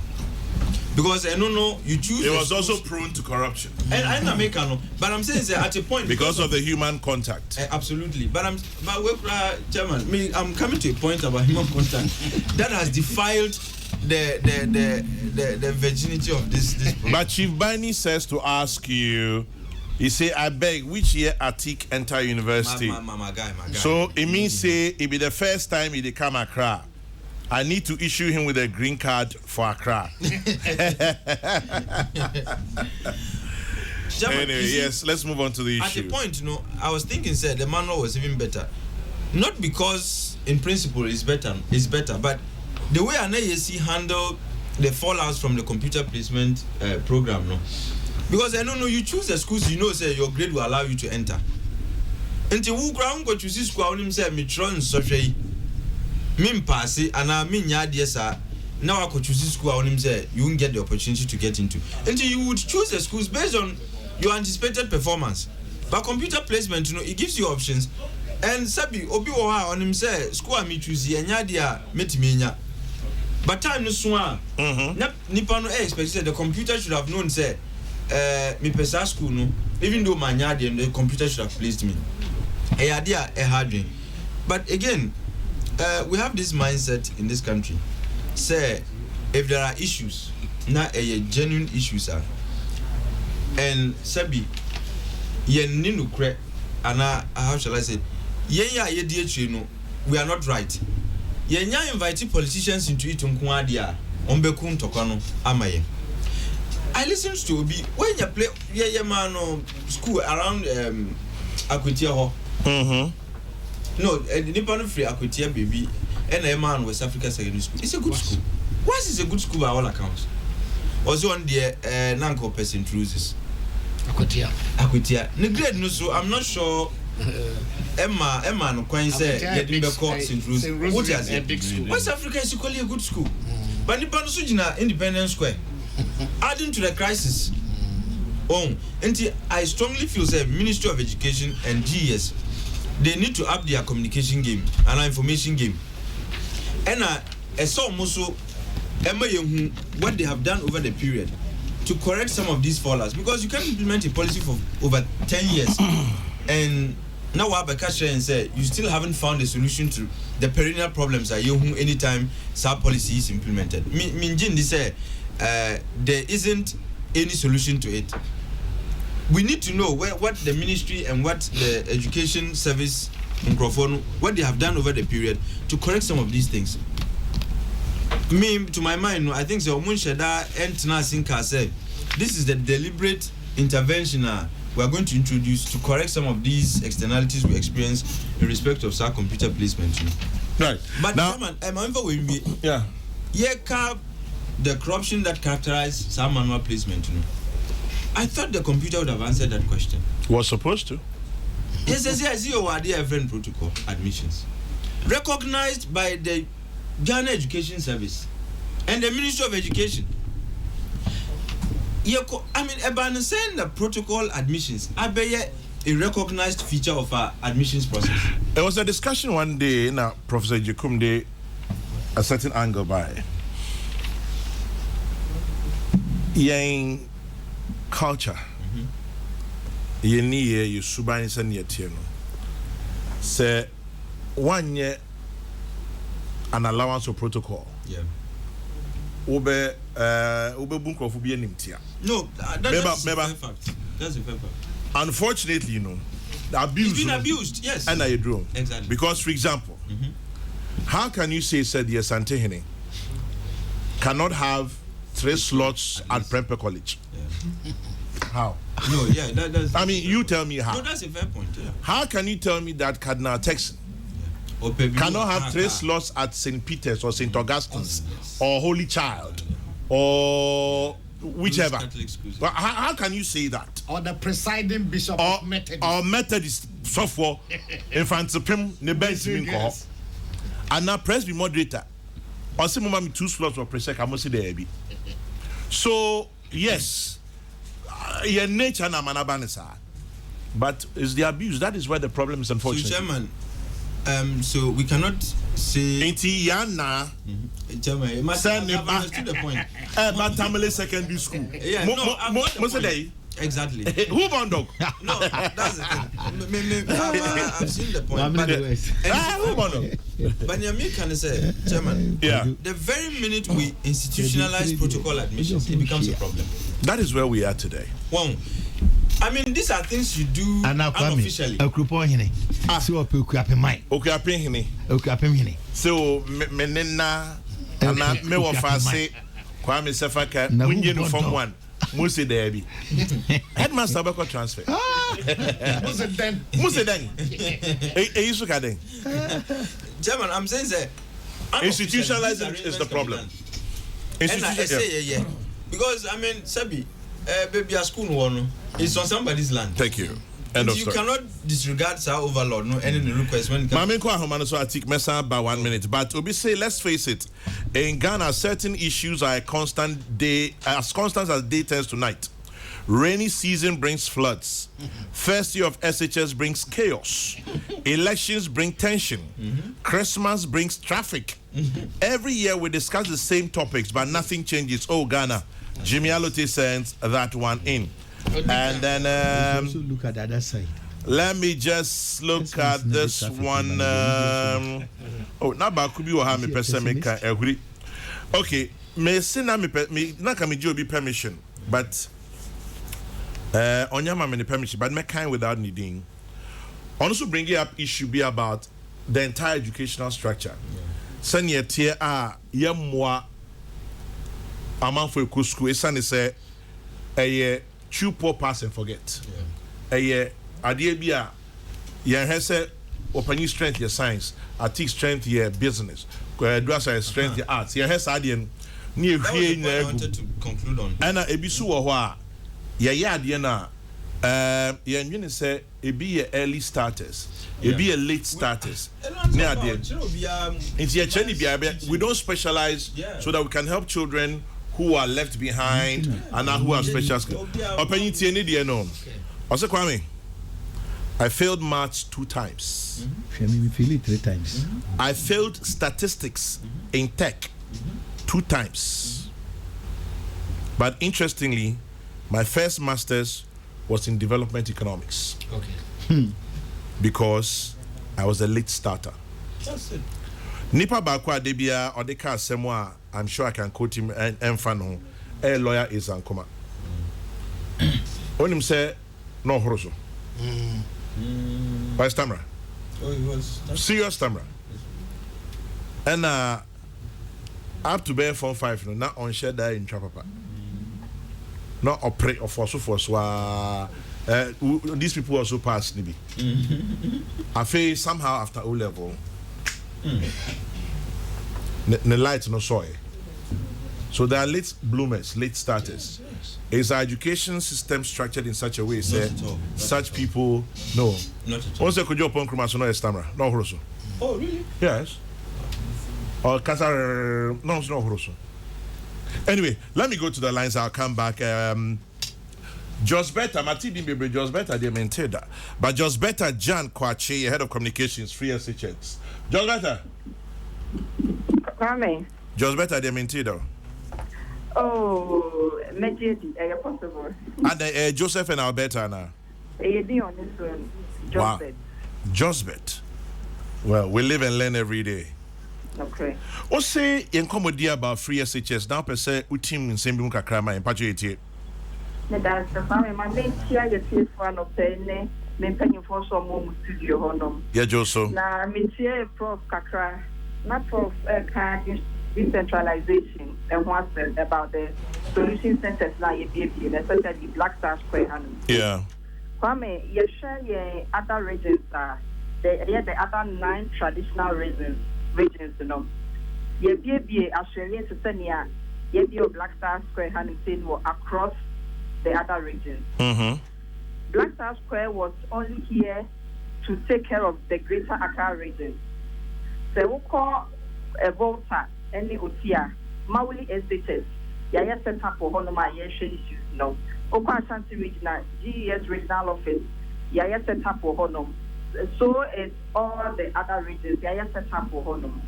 Because I don't know, you choose.
It was also prone to corruption.
And I'm not making no, but I'm saying, say, at a point
because of the human contact.
Absolutely, but Chairman, I'm coming to a point about human contact that has defiled the virginity of this program.
But Chief Bani says to ask you. He say, I beg, which year Atik enter university?
My guy.
So it means say it be the first time he come Accra. I need to issue him with a green card for Accra. Anyway, yes, let's move on to the issue.
At the point, I was thinking, sir, the manual was even better. Not because in principle it's better, but the way NAAC handle the fallouts from the computer placement program, because I don't know, you choose the schools, say your grade will allow you to enter. Until who ground go to see school, him say me tron social. Me pass it, and I mean sir. Now I could choose school, him say you won't get the opportunity to get into. Until you would choose the schools based on your anticipated performance. But computer placement, it gives you options. And Sabi Obi Oha on him say school me choose dia metimenya. But time no swan. Nipa no expect the computer should have known say. Me pesa school even though my nyadi and the computer should have placed me a hard dream. But again, we have this mindset in this country, say if there are issues, not a genuine issues are, and Sabi yen ninu kre and how shall I say we are not right. Yenya inviting politicians into it unkuadia ombekun tokano amaye. I listened to Obi when you play school around Akutia Ho. No, Nippon free Akutia baby and a man West Africa Secondary School. It's a good school. Why is it a good school by all accounts? Also on the Nanko person intruses. Akutia. Neglect no, so I'm not sure. Emma no quite say what is it? West Africa is equally a good school. But Nippon Sujina Independence Square. Adding to the crisis, and I strongly feel that Ministry of Education and GES, they need to up their communication game and information game. And I saw also what they have done over the period to correct some of these fallouts, because you can't implement a policy for over 10 years and now Abakasha and say you still haven't found a solution to the perennial problems that you anytime sub policy is implemented. Minjin say there isn't any solution to it. We need to know what the ministry and what the education service microphone, what they have done over the period to correct some of these things. To my mind, I think the Omunsheda and Tnasinka said this is the deliberate intervention we are going to introduce to correct some of these externalities we experience in respect of our computer placement.
Right.
But
now,
the corruption that characterized some manual placement, I thought the computer would have answered that question.
Was supposed to.
Yes, friend protocol admissions, recognized by the Ghana Education Service and the Ministry of Education. About saying the protocol admissions, I bet a recognized feature of our admissions process.
There was a discussion one day in Professor Jikumde, a certain angle by yang culture. Yeni you subani san yetieno. Say 1 year an allowance of protocol.
Yeah.
Ube bunko fu bien nimtia.
No, that's a fair fact. That's a fair fact.
Unfortunately, the abuse.
It's been abused, yes.
And I do.
Exactly.
Because, for example, how can you say said yes Santehene cannot have 3 slots at Prempeh College?
Yeah.
How?
No, yeah, that's.
I mean, you tell me how.
No, that's a fair point. Yeah.
How can you tell me that Cardinal Texan cannot have 3 slots at St. Peter's or St. Augustine's or Holy Child or whichever? Well, how can you say that?
Or the presiding bishop
or
of Methodist.
Or Methodist. software infantipim ne bench min ko and now press be moderator or say mama me 2 slots for pressure ka mo see there bi so yes your nature na manabanisa but is the abuse that is where the problem is unfortunately.
So chairman so we cannot say
Inti yana
chairman it must have understood the point
but Tamale secondary school
exactly
who born dog
no that's the thing I've seen the point
who born dog
but Yami can say chairman the very minute we institutionalize protocol admissions it becomes a problem.
That is where we are today.
Well, I mean, these are things you do unofficially.
So
menena ana me wo fa se Kwame Sefaka munye no form 1 Muse Debi headmaster be ko transfer Muse den isu ka den
German I'm saying that
institutionalization is the problem.
Yeah. Because I mean Sabi baby a school one it's on somebody's land.
Thank you. End of
you
story.
Cannot disregard our overlord no any request when it comes.
Mame kwa homano so atik mesa by 1 minute but obi say let's face it in Ghana certain issues are as constant as day turns to night. Rainy season brings floods. First year of SHS brings chaos. Elections bring tension. Christmas brings traffic. Every year we discuss the same topics but nothing changes. Oh Ghana, Jimmy Alote sends that one in. And then
also look at the other side.
Let me just look at this one. Now Bakubi will have me person make agree. Okay, me say na me na kami jobi permission, but onyama me permission, but me kind without needing. Also bringing up issue be about the entire educational structure. Send ye tier yemwa amount for school. Esan say chew poor pass and forget. Idea be a has opening strength your science, artistic strength your business, dress strength your arts. Your has idea near
I wanted to conclude on.
And a bisu or idea na you say it be a early starters, it be a late starters. Near we don't specialize so that we can help children who are left behind and who have special skills. Also, Kwame, I failed maths 2 times.
We failed it 3 times.
I failed statistics in tech 2 times. But interestingly, my first master's was in development economics.
Okay.
Because I was a late starter.
That's it.
Nipa Bakwa Debia or the car Semwa, I'm sure I can quote him and Fano. A lawyer is Ankoma. When him say no horoso. By Stamra.
Oh, he was
serious Stamra. And up to bear Form 5, not on share that in Trapapa. Not operate or for so for these people also passed Nibi. I feel somehow after O level. The light no soil. So there are late bloomers, late starters. Is our education system structured in such a way that such people no?
Not at all.
Once they could join upon Krumaso no Stamra, no horoso.
Oh really?
Yes. Or Kasar no horoso. Anyway, let me go to the lines. I'll come back. Just better, Matidi Baby, just better, they maintain that. But just better, Jan Kwachi, head of communications, free SHX. Just better.
Kwame.
Just better, they maintain that.
Oh, Majidi, possible.
And Joseph and Alberta now.
Be on this one.
Wow. Just bet. Well, we live and learn every day.
Okay.
What say in comedy about free SHS now per se utim in same bunka krama in Patriot?
That's the family. My main chair is one of the main for some more studio honor.
Yeah, Joso.
Now, me chair Prof Kakra, not Prof decentralization and what's about the solution centers now, especially Black Star Square.
Yeah.
Kwame, you share your other regions are the other 9 traditional regions, you know. You be Australian to Senia, you be Black Star Square Huntington across the other regions.
Mm-hmm.
Black Star Square was only here to take care of the greater Accra region. So we call a Volta and the Otia, Mauli Estates, Yaya set up for Honoma Yeshe issues. No, Oka Ashanti Regional, GES Regional Office, Yaya set up for Honoma. So it's all the other regions, Yaya set up for Honoma.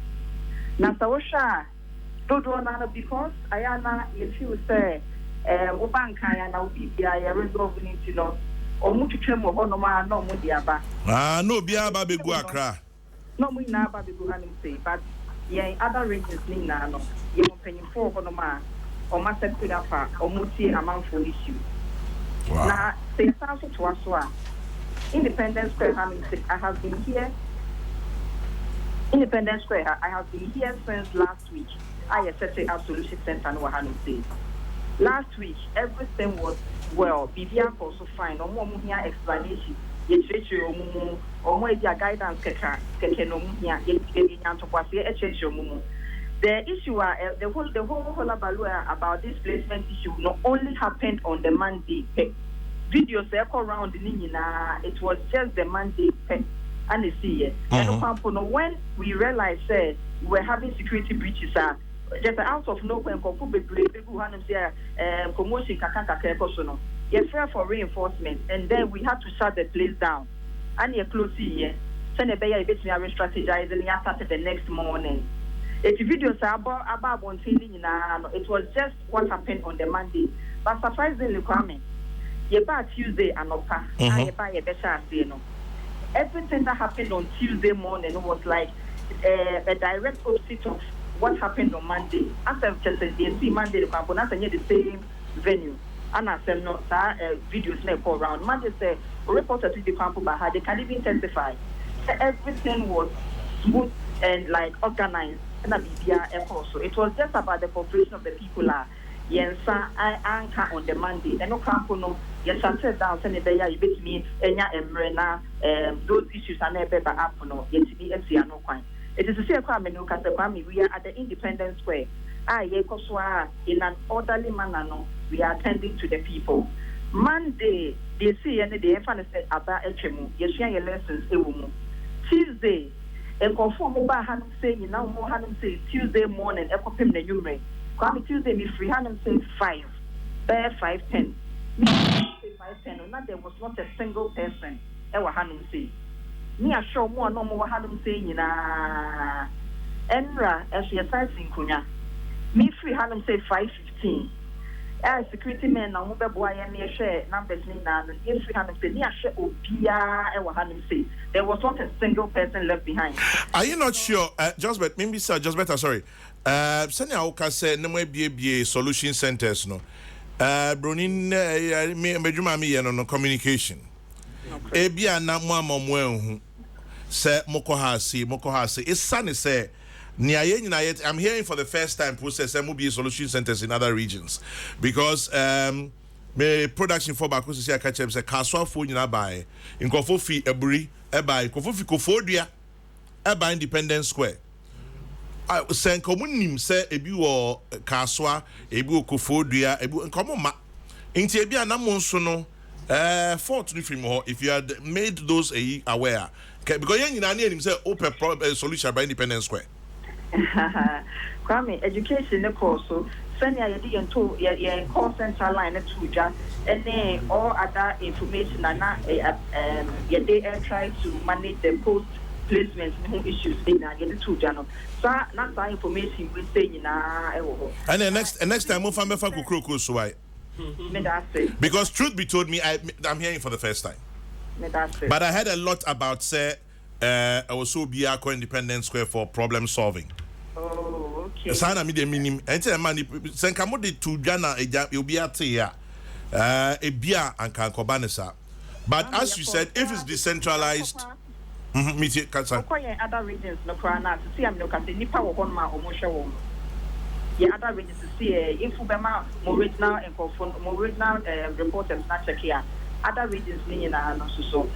Now, Sawasha, because Ayana, if you say, Obankaya, now be resolving it, or Mutuchemo Honoma, no Mudiaba.
Ah, no, Biaba Bigu Accra.
No, we now say, but other regions, Nina, no, you're paying for Honoma, or Master Kudapa, or Muti amount for issue. Now, say something to us. Independence Square, I have been here. Independence Square, I have been here since last week. I set up Solution Center and Wahanu State. Last week, everything was well. BBR also fine. No more here explanation. Or more guidance. The issue, the whole about this placement issue not only happened on the Monday. Videos echo around the Nina, it was just the Monday and the see. And when we realized we were having security breaches, just out of nowhere, promotion you fear for reinforcement, and then we had to shut the place down. And you close here, send a bear bit me strategize, and you started the next morning. It's videos about one thing, it was just what happened on the Monday, but surprisingly, coming. You buy Tuesday and upper, I buy a better everything that happened on Tuesday morning was like a direct opposite of what happened on Monday. After the Monday, the components are near the same venue. And I said, no, videos never go around. Monday said, reported to the camp, but they can't even testify. So everything was smooth and like organized. And also, it was just about the cooperation of the people. Yes, I anchor on the Monday. And no camp, yes, I said down, send it there, you bet me, and Emrena, those issues are never up, no, yet to be a no coin. It is a fair crime, no, we are at the Independence Square. In an orderly manner, no, we are attending to the people. Monday, they see any day, if I said about HMO, you share your lessons, Tuesday, and conform about Hanum saying, now more Hanum say Tuesday morning, a copy the number. Come Tuesday, me free Hanum say 5, bear 510. 510, not there was not a single person, ever Hanum say. Me a show more, no more Hanum saying, Enra, as she aside in Kunya. Me free Hanum say 515. As security men now move boy and near share numbers in and if we had say near share Obia ever Hanum say there was not a single person left behind.
Are you not sure? Just but maybe sir, just better, sorry. Sanya Oka said no more be solution centers no. Bronin me no communication. Ebia na mo say mokohasi. It's sunny say I'm hearing for the first time process MOB solution centers in other regions because me production for back say I catch them say kaswa fo nyina buy in kofo fi eburi e buy kofo fi kofodua e buy Independence Square I say komunim say ebi wo kaswa ebi wo kofodua ebi nkomo ma nti ebi anamo nso no fault ni film ho if you had made those aware because yen nyina na enim say open solution by Independence Square.
Kwame, education the course so send your call center line to just and then all other information and they try to manage the post placement issues in the two channel. So not that information we say
and then next time we'll find Kokrokoo so why? Because truth be told me I'm hearing for the first time. But I heard a lot about say also be a Independence Square for problem solving.
Oh, okay.
Sana mi de minim. Enti e mani senkamo de to Ghana you'll be at here. A beer and can kobanesa. But as you said, if it's decentralized,
other regions no crana to see am no can nipa wo hon ma omo yeah, other regions to see info bema more regional and more regional reporters na check here. Other regions ni na no so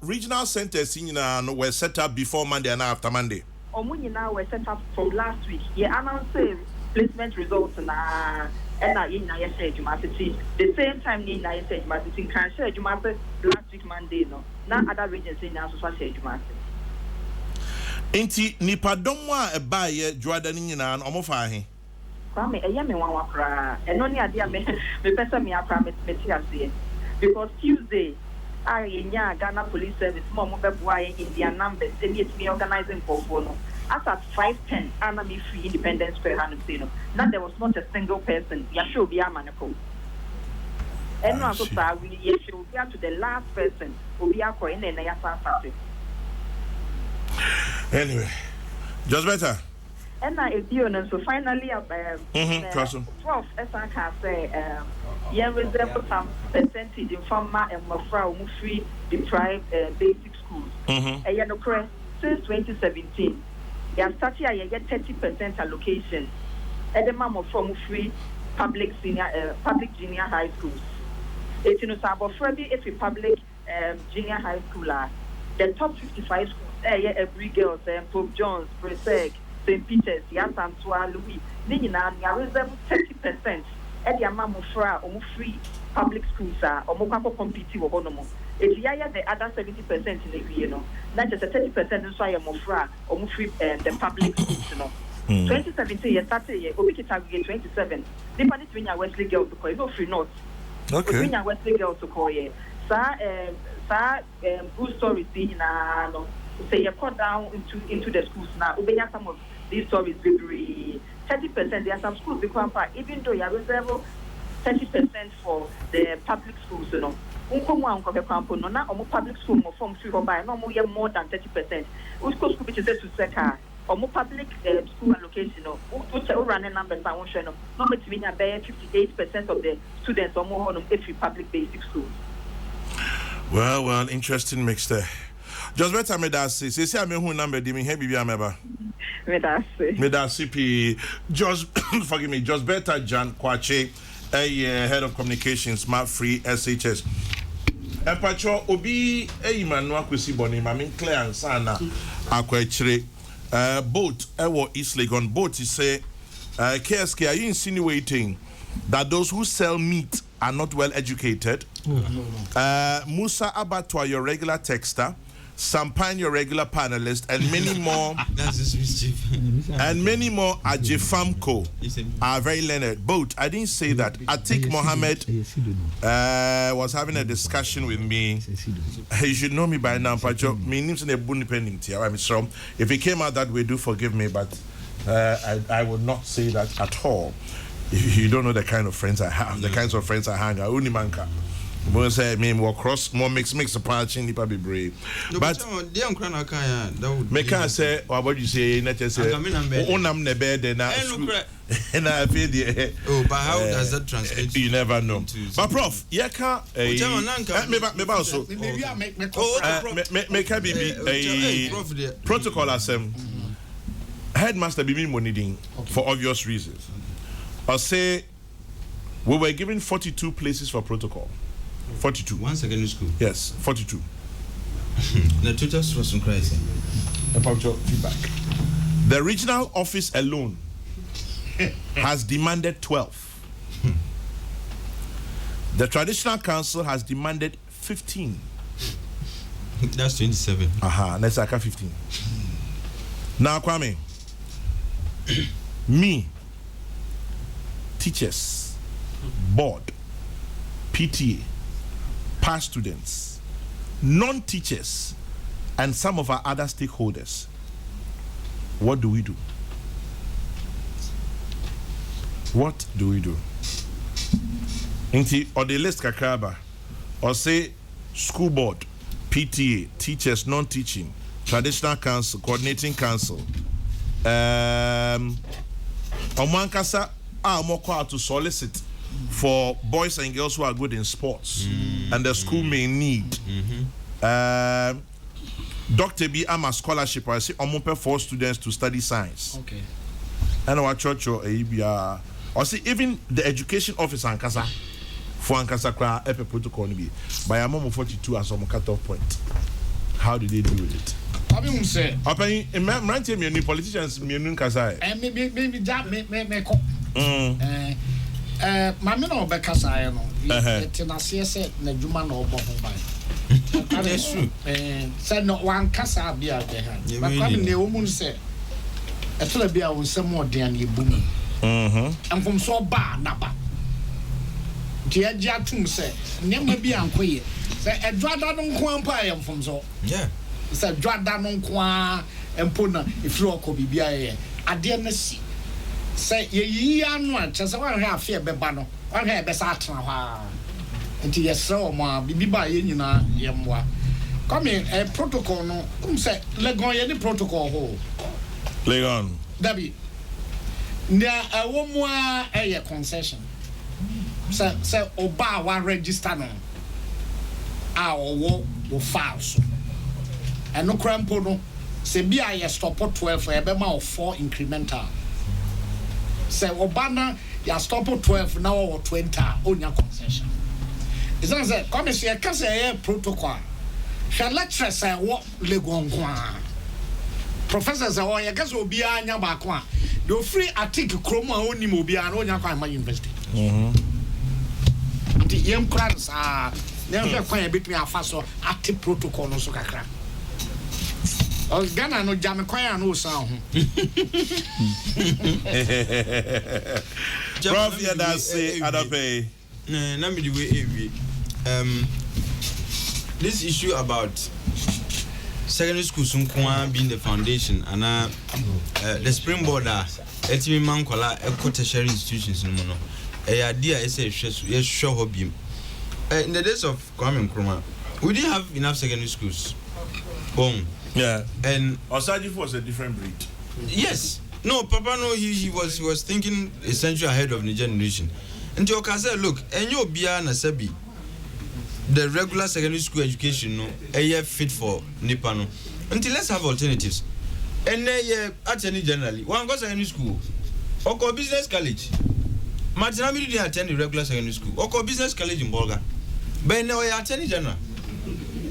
regional centers were set up before Monday and after Monday.
Now were set up from last week. Yeah, announced placement results na na in na share adwumasity the same time ni na share adwumasity kan share adwumasity last week Monday no na other regions in na so share adwumasity
enti nipadom a eba ye dwada ni nyina no omofa he
kwame eye me wanwa kra eno ni ade a me pesa me akra me ti ase because Tuesday I Ghana Police Service mo beboa in Indian numbers and yet me organizing for no as at 5:10 I'm free Independence Square Hanusino. Now there was not a single person. Yasho be a manako. And no so we should get to the last person who be a coin and a party.
Anyway, just better.
And I so finally 12 as I can say yeah reserve some percentage in farmer and mafra free deprived basic schools. And no correct since 2017. They have started I get 30% allocation at the mama from free public junior high schools. It's in if a public junior high schooler, the top 55 schools every girls Pope John's, Preseg, St. Peter's, Yasantua, Louis, Nina, reserve 30% at the mama free public schools are or compete with Bonomo. If you are the other 70% in the year, not just a 30% so I am or free the public schools, 2017 year started year, Obiki 27. They managed to win a Wesley girl to call no free notes. Okay. Win a Wesley girl to call ye. Good stories in say you cut down into the schools now. Obey some of these stories very 30%. There are some schools become even though you are reserved 30% for the public schools, na public school more form free by no more than 30%. School which is to second or public school allocation which run numbers I won't show no between 58% of the students or more on every public basic school.
Well, interesting mix there. Just better me that say I mean who number di me here bibi ameba. Me that CP just forgive me just better Jan Kwache head of communications smart free SHS. Epacho obi Emmanuel Kwesi boni ma me clear answer na akwachire boat ewo East Legon boat is say KSK, are you insinuating that those who sell meat are not well educated? No. Musa Abatwa, your regular texter, Sampan, your regular panelist, and many more. And many more at Jefamco are very learned. Both, I didn't say that. Atik Mohammed was having a discussion with me. You should know me by now, Pacho. My name's in a bunny pending here. I'm from. If it came out that way, do forgive me, but I would not say that at all. You don't know the kind of friends I have, the kinds of friends I hang out. Unimanka. More say me more cross, more mix a patch in the probably brave. But me can say what you say, not just say onam ne bed and I feel the
but how does that translate?
You never know. But Prof, yeka me also make a protocol as headmaster be monitoring for obvious reasons. I say we were given 42 places for protocol. 42.
One secondary school.
Yes, 42.
The tutors was some crazy.
About your feedback. The regional office alone has demanded 12. The traditional council has demanded 15.
That's 27.
That's like 15. Now, Kwame, me, teachers, board, PTA, past students, non-teachers, and some of our other stakeholders. What do we do? What do we do? Inti or the list kakraba or say school board, PTA, teachers, non-teaching, traditional council, coordinating council. Omankasa are to solicit for boys and girls who are good in sports and the school may need Dr. B ama scholarship. I say omope for students to study science. Okay. And our church or ABR or see even the education officer and Kasa for Ankasa Kra Epe protocol be by a mom 42 as some cut-off point. How did they do with it?
Come on, say.
Open in many politicians, many Kasai.
And maybe that may call. Mamma no Becasai, Tenassia said, Najuma no Bohom. That's true. Said not one Casa be out there. But coming the woman said, a Tulabia was some more than you boom. And from so bar, Napa. Dear Jatum said, never be unquiet. Say, a drada don't quampire from so. Yeah. Said, drada non qua and puna if you could be a dear see. Say, ye are not just one half fear bebano, one hair besatna. And yes, so ma be by you know, yamwa. Come in a protocol no, say, Legon any protocol hole.
Legon.
Debbie. There a woman a concession. Say, Oba wa register no. Our war will false. And no crampo no. Say, be I stop at 12 for a bema of 4 incremental. Say, Obana, ya stop at 12 now or 20 on your concession. It's not that, come and see a case protocol. Shall lecture say what Legongwa. Professors are all your guys will be on your back one. You're free, I think Chroma only will be on your crime university. The young crowds are never quite a bit me a fast or active protocol no so crack. Oh, Ghana no Jamaquia no sound.
Prof, yeah, that's say, Adape.
Let me do it. This issue about secondary school soon being the foundation and the springboard etimi mankola tertiary institutions no no idea is a sure hobby. In the days of Kwame Nkrumah, we didn't have enough secondary schools. Boom.
Yeah.
And
Osajifu was a different breed.
Yes. No, Papa no he was thinking a century ahead of the generation. And you can say, look, and you be an asabi. The regular secondary school education no a year fit for Nipano. Until let's have alternatives. And actually generally, one goes secondary school or business college. Martinami didn't attend the regular secondary school or business college in Bolga. But now I attend general.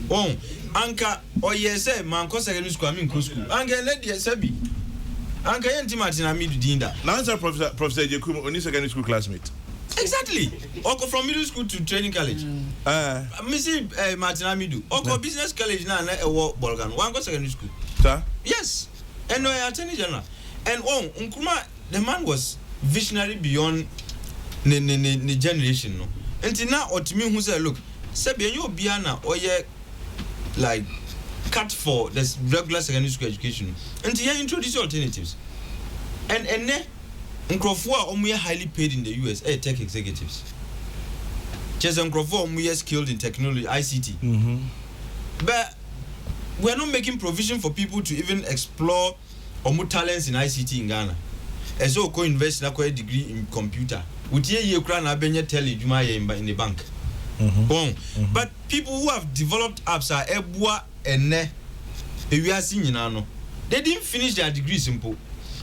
Oh, Anka or yes, man, secondary school, I mean, school. Anka let the Sabi. Anka Yanti Martinami did that.
Now, answer Professor Jacob, only secondary school classmate.
Exactly. Oko from middle school to training college. Missy Martinamidu. Oko business college now a walk Bolgan. One go secondary school.
Sir?
Yes. And no attorney general. And Nkrumah, the man was visionary beyond the generation. No. Until now, or to me who said, look, Sebi you Biana or ye like cut for this regular secondary school education. Until you introduce alternatives. And Nkrofo are highly paid in the US, tech executives. Just Nkrofo are skilled in technology, ICT. But we're not making provision for people to even explore talents in ICT in Ghana. As so, co-invest in a degree in computer. Would you cry na benye tele juma in the bank? But people who have developed apps are ebwa ene. We are seeing no. They didn't finish their degree simple.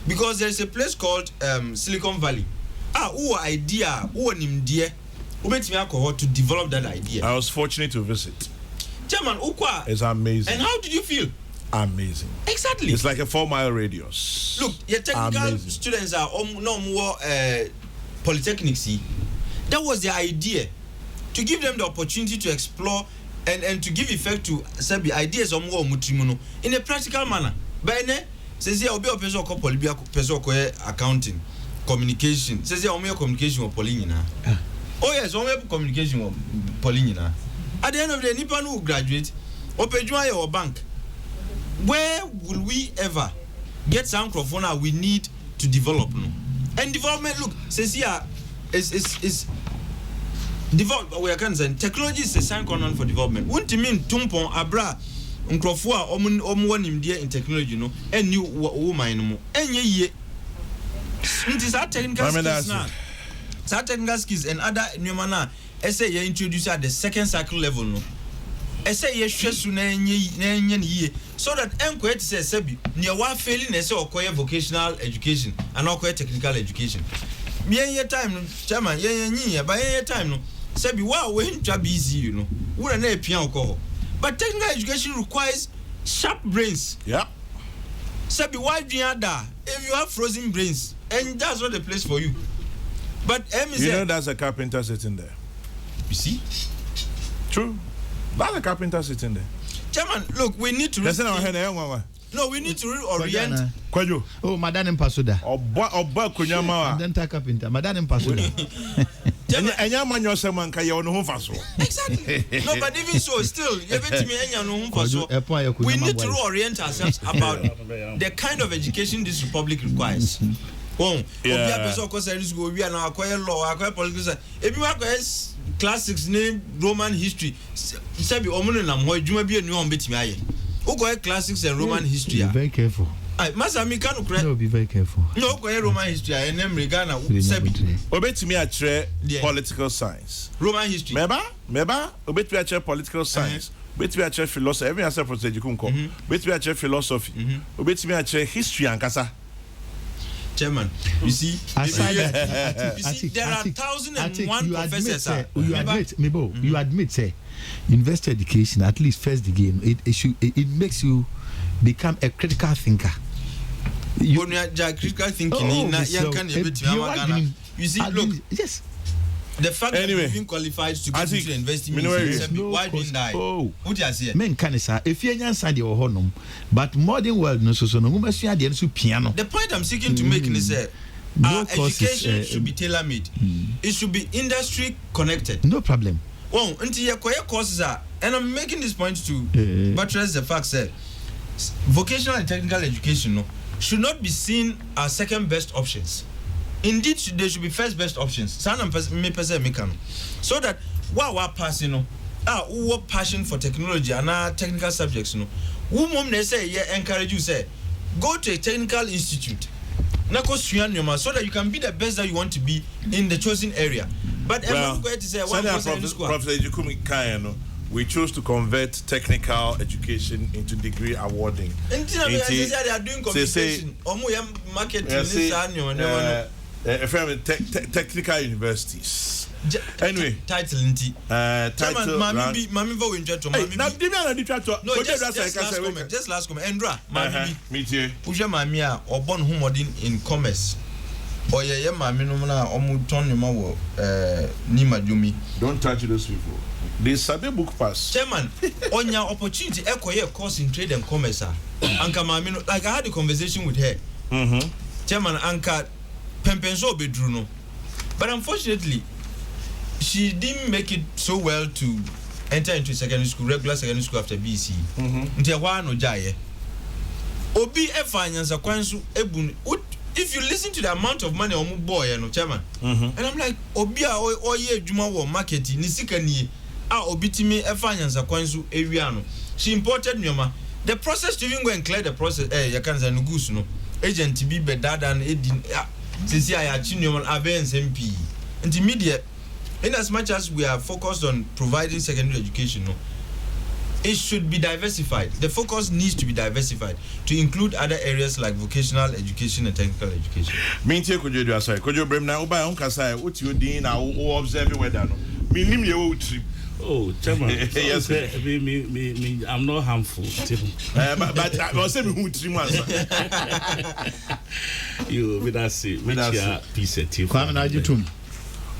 Because there is a place called Silicon Valley. Who idea, who nimdie, who made me alcohol to develop that idea.
I was fortunate to visit.
Chairman, Ukwa.
It's amazing.
And how did you feel?
Amazing.
Exactly.
It's like a 4-mile radius.
Look, your technical students are no more polytechnics. That was the idea. To give them the opportunity to explore and to give effect to the ideas of more mutrimuno in a practical manner. But says yeah, obi person ko polibia person ko accounting, communication. Says yeah, omi communication or polynyina. Oh yes, omi communication or polynyina. At the end of the day, Nipan who graduate, opejua or bank. Where will we ever get some microphone we need to develop no? And development, look, says yeah, is develop. We can say technology is a sign common for development. Won't mean tumpon abra. Nkrofo omuwanim in technology no enu woman no enye ye nti sa technical skills na sa technical skills and other nneoma na ese ye introduce at the second cycle level no ese ye hwesu na enye ye so that enko it say sebi ne wa failing ese okoye vocational education and okoye technical education ye time no chairman ye ba ye time no sebi wa we ntwa busy you know wo na epia okoho. But technical education requires sharp brains.
Yeah.
Sabi why Diada? If you have frozen brains, and that's not the place for you. But
you know that's a carpenter sitting there.
You see?
True. That's a carpenter sitting there.
Chairman, look, we need to. No, we need to reorient.
Kwajo.
Oh, Madam Pasoda.
Oba kunyama.
Dental carpenter. Madam Pasoda.
Enya manyo seman ka ye ono ho faso.
Exactly. No, but even so, still, we need to reorient ourselves about the kind of education this republic requires. Oh, yeah. We are now acquire law, acquire politics. If you acquire classics name Roman history, sabi omuno na mo adwuma bi enu on betimi aye. Ugo classics and Roman history.
Be very careful.
Masa mi kanu kre.
No, be very careful.
No, go Roman history and America na sabi.
Obetimi atre political science.
Roman history.
Meba obetimi atre political science. Obetimi atre philosophy. Every answer for Sejikunko. Obetimi atre philosophy. Obetimi atre history ankasa.
Chairman, you see,
there
are 1,001 professors.
You admit, say, university education, at least first the game, it makes you become a critical thinker.
Critical thinking, you see, look,
yes.
The fact that you've been qualified to get into the investment why didn't I? What do you say?
Men can say if you answer the honum, but modern world no so no must the piano.
The point I'm seeking to make is that our education should be tailor-made. It should be industry connected.
No problem.
Oh, until your courses are, and I'm making this point to buttress the fact that vocational and technical education should not be seen as second best options. Indeed, there should be first best options. So that while we're passing, who passion for technology and our technical subjects, they say, encourage you, say, go to a technical institute, so that you can be the best that you want to be in the chosen area. But everyone's going to say,
we chose to convert technical education into degree awarding.
They are doing communication.
Technical universities. Anyway,
title. Mami vo interest. No, just last comment. Endra, mami.
Me too.
Uje mami a obon humodin in commerce. Oye mami no na omu ton no wo ni madumi.
Don't touch those people. They sabi book pass.
Chairman, on your opportunity ekoye course in trade and commerce. Anka mami no, like I had a conversation with her. Chairman, Anka Pempenso bedruno. But unfortunately, she didn't make it so well to enter into secondary school, regular secondary school after BC. Obi e finance akwansu ebun. If you listen to the amount of money omu boy chairman. And I'm like, Obi a oye adwuma wo market ni sika ni obi timi e finance akwansu ewia no. She imported nyoma. The process to even go and clear the process you can say no goose no. Agent be better than edin since I had chinium abeyance MP. Intermediate, in as much as we are focused on providing secondary education, it should be diversified. The focus needs to be diversified to include other areas like vocational education and technical education.
Mintie could you do aside? Could you bring now by Uncle Sai? What you doing now? Observe weather. Minim your trip.
Oh, Chairman. Yes, me, I'm not harmful.
But I was saying who 3 months.
You with us, piece of tea.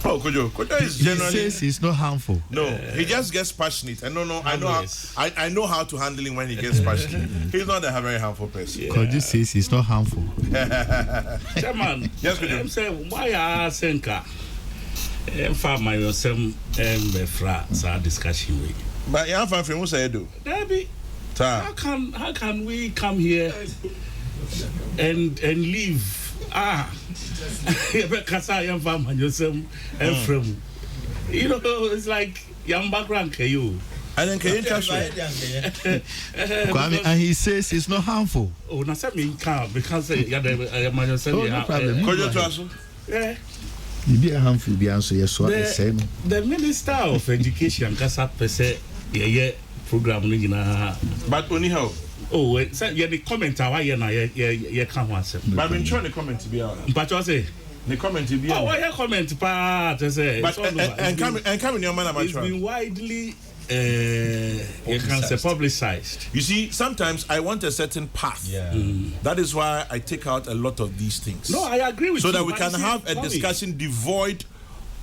Oh, Kojo is generally.
He says he's not harmful.
No, he just gets passionate. And I know how to handle him when he gets passionate. He's not a very harmful person.
Kojo says he's not harmful.
Chairman,
yes, Kojo.
I'm saying why are Senka? My discussion with.
But you have a say do.
Debbie, how can we come here and leave? You know, it's like young background you.
I don't care.
And he says it's not harmful.
Oh, not me can't because no
problem. Yeah. Be a harmful be answer yes what the same.
The Minister of Education Kasa pese ye program no nyina.
But only how?
Oh, say the comment why na ye can one say.
But I'm trying to comment to be out.
But what say?
The comment to be out.
Oh, why comment part say.
But and come your man about.
It's been widely you can say publicized.
You see, sometimes I want a certain path.
Yeah.
That is why I take out a lot of these things.
No, I agree with you.
So that we can have a discussion devoid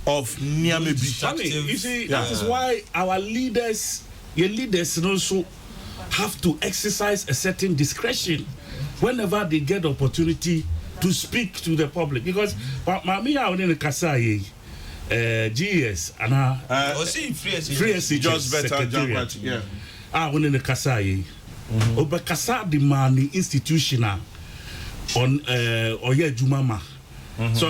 of Niamebi.
You see, that is why our leaders, your leaders also have to exercise a certain discretion whenever they get the opportunity to speak to the public. Because Mami out in the Kasai, GS and free
just better. Yeah.
When in the Kasai, over Kasa demand institutional on Oye Jumama. So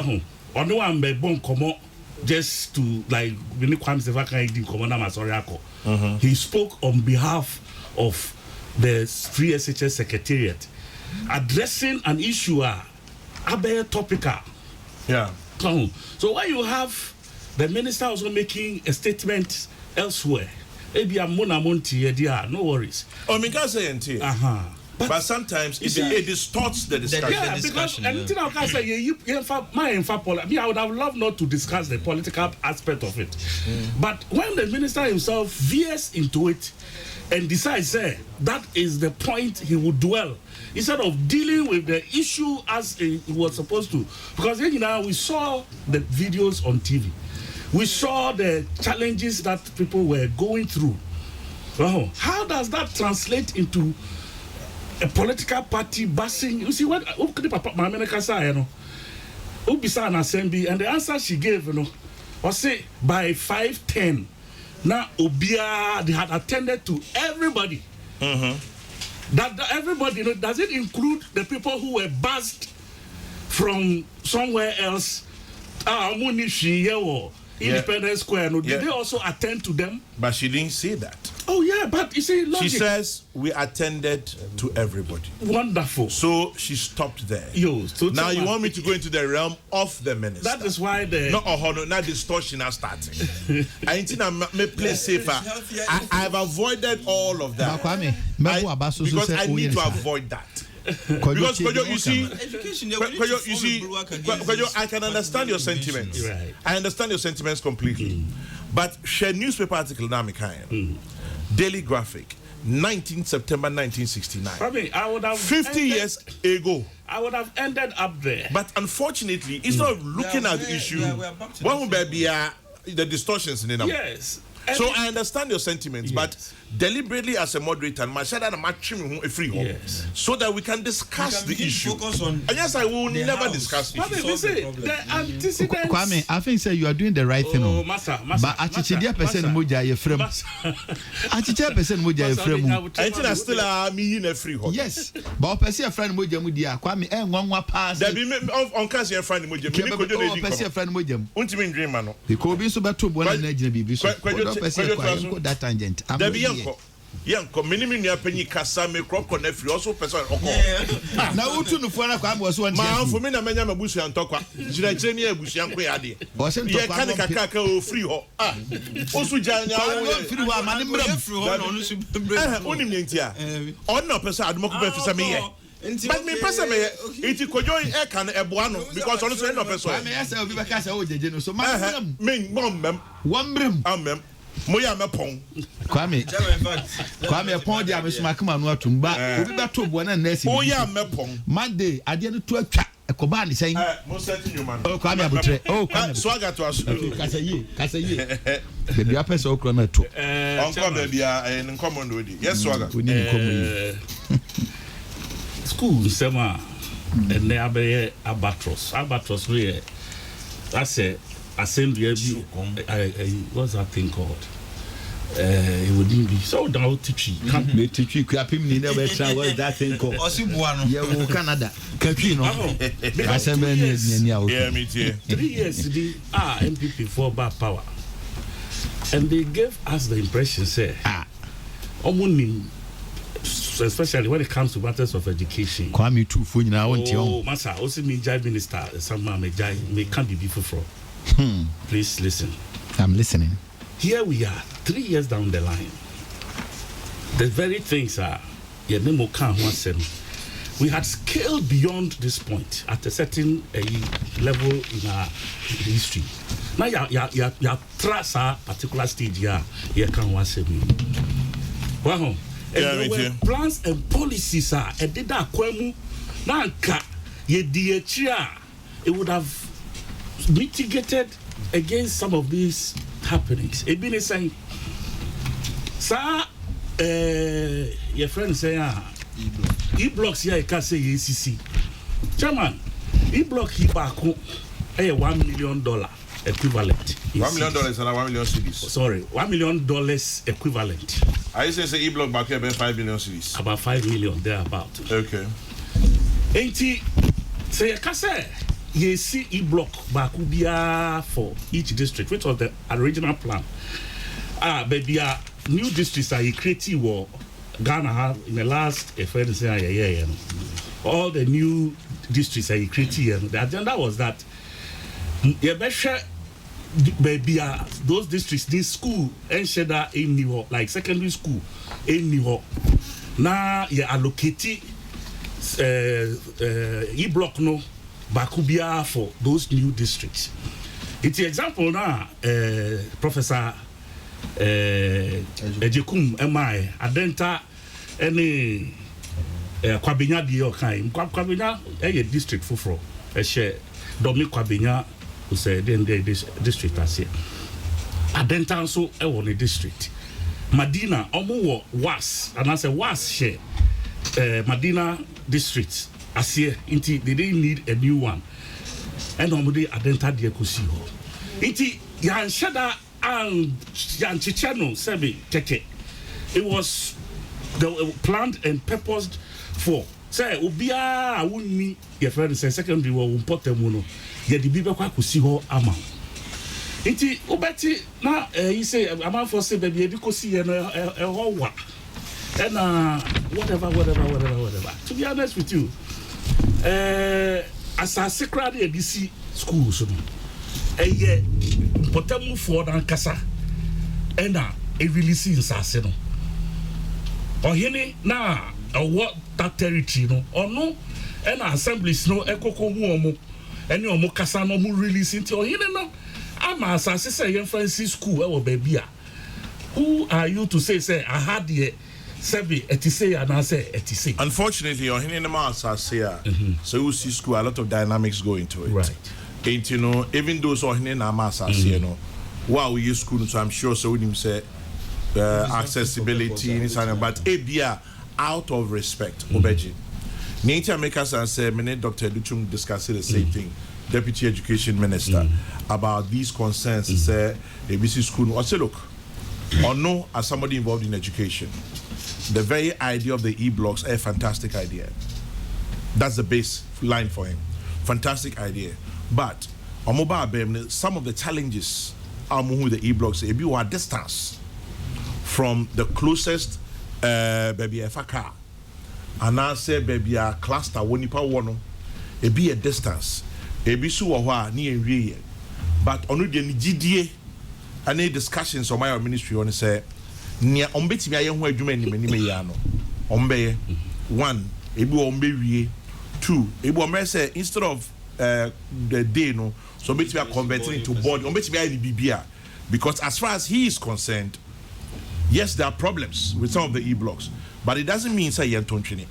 on the one by Bon Komo, just to like when it comes to vacancy Commander Masoriako, he spoke on behalf of the Free SHS Secretariat, addressing an issue topical.
Yeah.
So when you have the minister also making a statement elsewhere, no worries.
But sometimes it distorts the discussion.
Yeah, because anything I can say, I would have loved not to discuss the political aspect of it. But when the minister himself veers into it and decides that is the point he would dwell, instead of dealing with the issue as he was supposed to. Because we saw the videos on TV. We saw the challenges that people were going through. How does that translate into a political party bashing? You see what America say, Ubisa an assembly, and the answer she gave, was say by 5:10. Now Obia they had attended to everybody. That everybody, does it include the people who were buzzed from somewhere else? Independence Square. Did they also attend to them?
But she didn't say that.
Oh yeah, but you see, logic.
She says we attended to everybody.
Wonderful.
So she stopped there.
So
now you want me to go into the realm of the minister?
That is why
not distortion are starting. I think I may play safer. I have avoided all of that. Because I need to avoid that. Because you see, I can understand your sentiments.
Right.
I understand your sentiments completely. But share newspaper article now, Daily Graphic, 19 September 1969.
I would have
50 years ago.
I would have ended up there.
But unfortunately, instead of looking at the issue, one would be the distortions in it.
Yes.
So I understand your sentiments, but deliberately as a moderator, so that we can discuss the issue. And yes, I will never discuss it.
Kwame, I think you are doing the right thing. But achichidia person moja ye frame. Achichidia person moja ye frame.
I think I still me in a free hot.
Yes, but person friend moja mudia. Kwame nwanwa pass.
There be on case your friend moja. Me
person friend moja.
Untimi dream man.
The ko bi so beto bo na na bibi so. That tangent.
Yanko minimum ya penny kasa me crop connect also person
na utu no fuana kwa mo so on
ma for me na menya mabusu antokwa jira jire ne abusu yanko ya de ye kan kakaka o free ho osu janya
o free ho amane mram
free ho no no su bre
onim ntia on no person admoko be fisa me ye but me person me iti kojo e kan eboa no because on so no person
me yesa obi be ka say o jeje no so ma
me mom
wambrem
amem moya mepon
Kwame pon dia me suma kama no atumba obi beto bo na nurse
moya mepon
Monday ade no to atwa ekoba ni sen
mo setting you man
Kwame abutre Kwame
swagger to asu
kasaye the bia person okro na to
onko ba bia en common no di yes swagger
we need common
school sema and they albatross we that's a assembly what's that thing called it wouldn't be so down teaching
can't be teaching crapim ni never try what's that thing called
Osibuano
yeah wo Canada country no assembly ni out
yeah me too
3 years the MPP for bar power and they gave us the impression say especially when it comes to matters of education.
Kwame too for you now
massa also me jai minister some me can't be before from. Please listen.
I'm listening.
Here we are 3 years down the line. The very things are we had scaled beyond this point at a certain level in our history. Now, you trust a particular stage here. You can watch it. Wow. And there were plans and policies. And did that kwemu nanka ye dietria. It would have mitigated against some of these happenings. It been saying, sir, your friend say, E-blocks here, I can say ACC. Chairman, E-block he back home, $1 million equivalent.
$1 million and $1 million cedis.
Sorry, $1 million equivalent.
I say E-block back here about 5 million cedis.
About 5 million thereabout.
Okay.
Ain't he? Say, I can say, you see E-block back for each district, which was the original plan. Baby, new districts are creative war. Ghana have in the last all the new districts are created. The agenda was that baby those districts need school and sheda in New like secondary school in New now you allocate E-block no bakubia for those new districts. It's example now Professor Ejekum MI Adenta any Kwabenya dio kind Kwabenya a district fufro a share Domi Kwabenya who said then this district as here Adenta so a one district Madina omo was and I say was share Madina district as here inti they didn't need a new one and omudi Adenta dia kusi ho inti yan shada and Yanchichano Sebi Teke. It was planned and purposed for. Say, Ubia, wouldn't me, your friend say, secondary war, Umpotemuno, yet the people could see her amount. Inti, Ubeti, now, he say, I'm for say, baby, because see a whole what. And whatever. To be honest with you, as a secretary at DC schools, a potemu for dan kasa ena e release insase no ohene na what that territory no ono ena assemblies no ekoko hu omo ene omo kasa no mu release nti ohene no ama asase say yen fancy school e wo babia. Who are you to say I had the Sebi etise and I say etise. Unfortunately
ohene na ma asase so you see school a lot of dynamics go into it.
Right.
Ain't you know, even those who are in Amasa, you know, wow, we use school, so I'm sure so with him say accessibility, but ABA out of respect, Obeji. Nature makers and say, many Dr. Luchum discussing the same thing, Deputy Education Minister, about these concerns, say ABC school, or say, look, or no, as somebody involved in education, the very idea of the E-blocks, a fantastic idea. That's the base line for him. Fantastic idea. But on mobile, some of the challenges are moving the E-blocks. If you are distance from the closest baby car, and I say baby a cluster when you power it be a distance. It be so near real. But on the GDA, any discussions on my ministry on say near ombeti me ayen ho adwuma ni me yano. Ombe one, ebi ombe 2, ebi ombe say instead of the day no so make me converting into body or make me BBR because as far as he is concerned, yes, there are problems with some of the E-blocks, but it doesn't mean say you don't train it.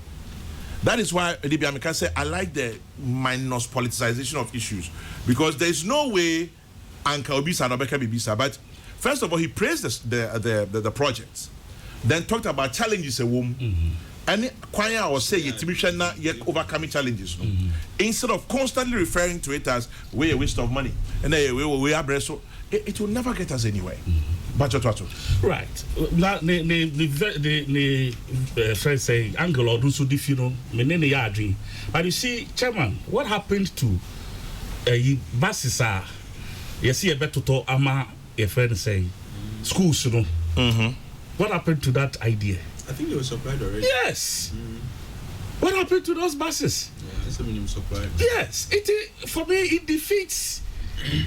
That is why I can say I like the minus politicization of issues because there is no way Anka Obisa and Obeka Bibisa, but first of all he praised the projects, then talked about challenges a woman. And choir or say yet overcoming challenges. Instead of constantly referring to it as a waste of money and we are so it will never get us anywhere.
Right. Now the friend say angle or do so different menene yarding. But you see, Chairman, what happened to buses are you see a better to ama a friend say schools, you know. What happened to that idea?
I think they were supplied already.
Yes. What happened to those buses?
Yeah, some supplied.
Yes. For me, it defeats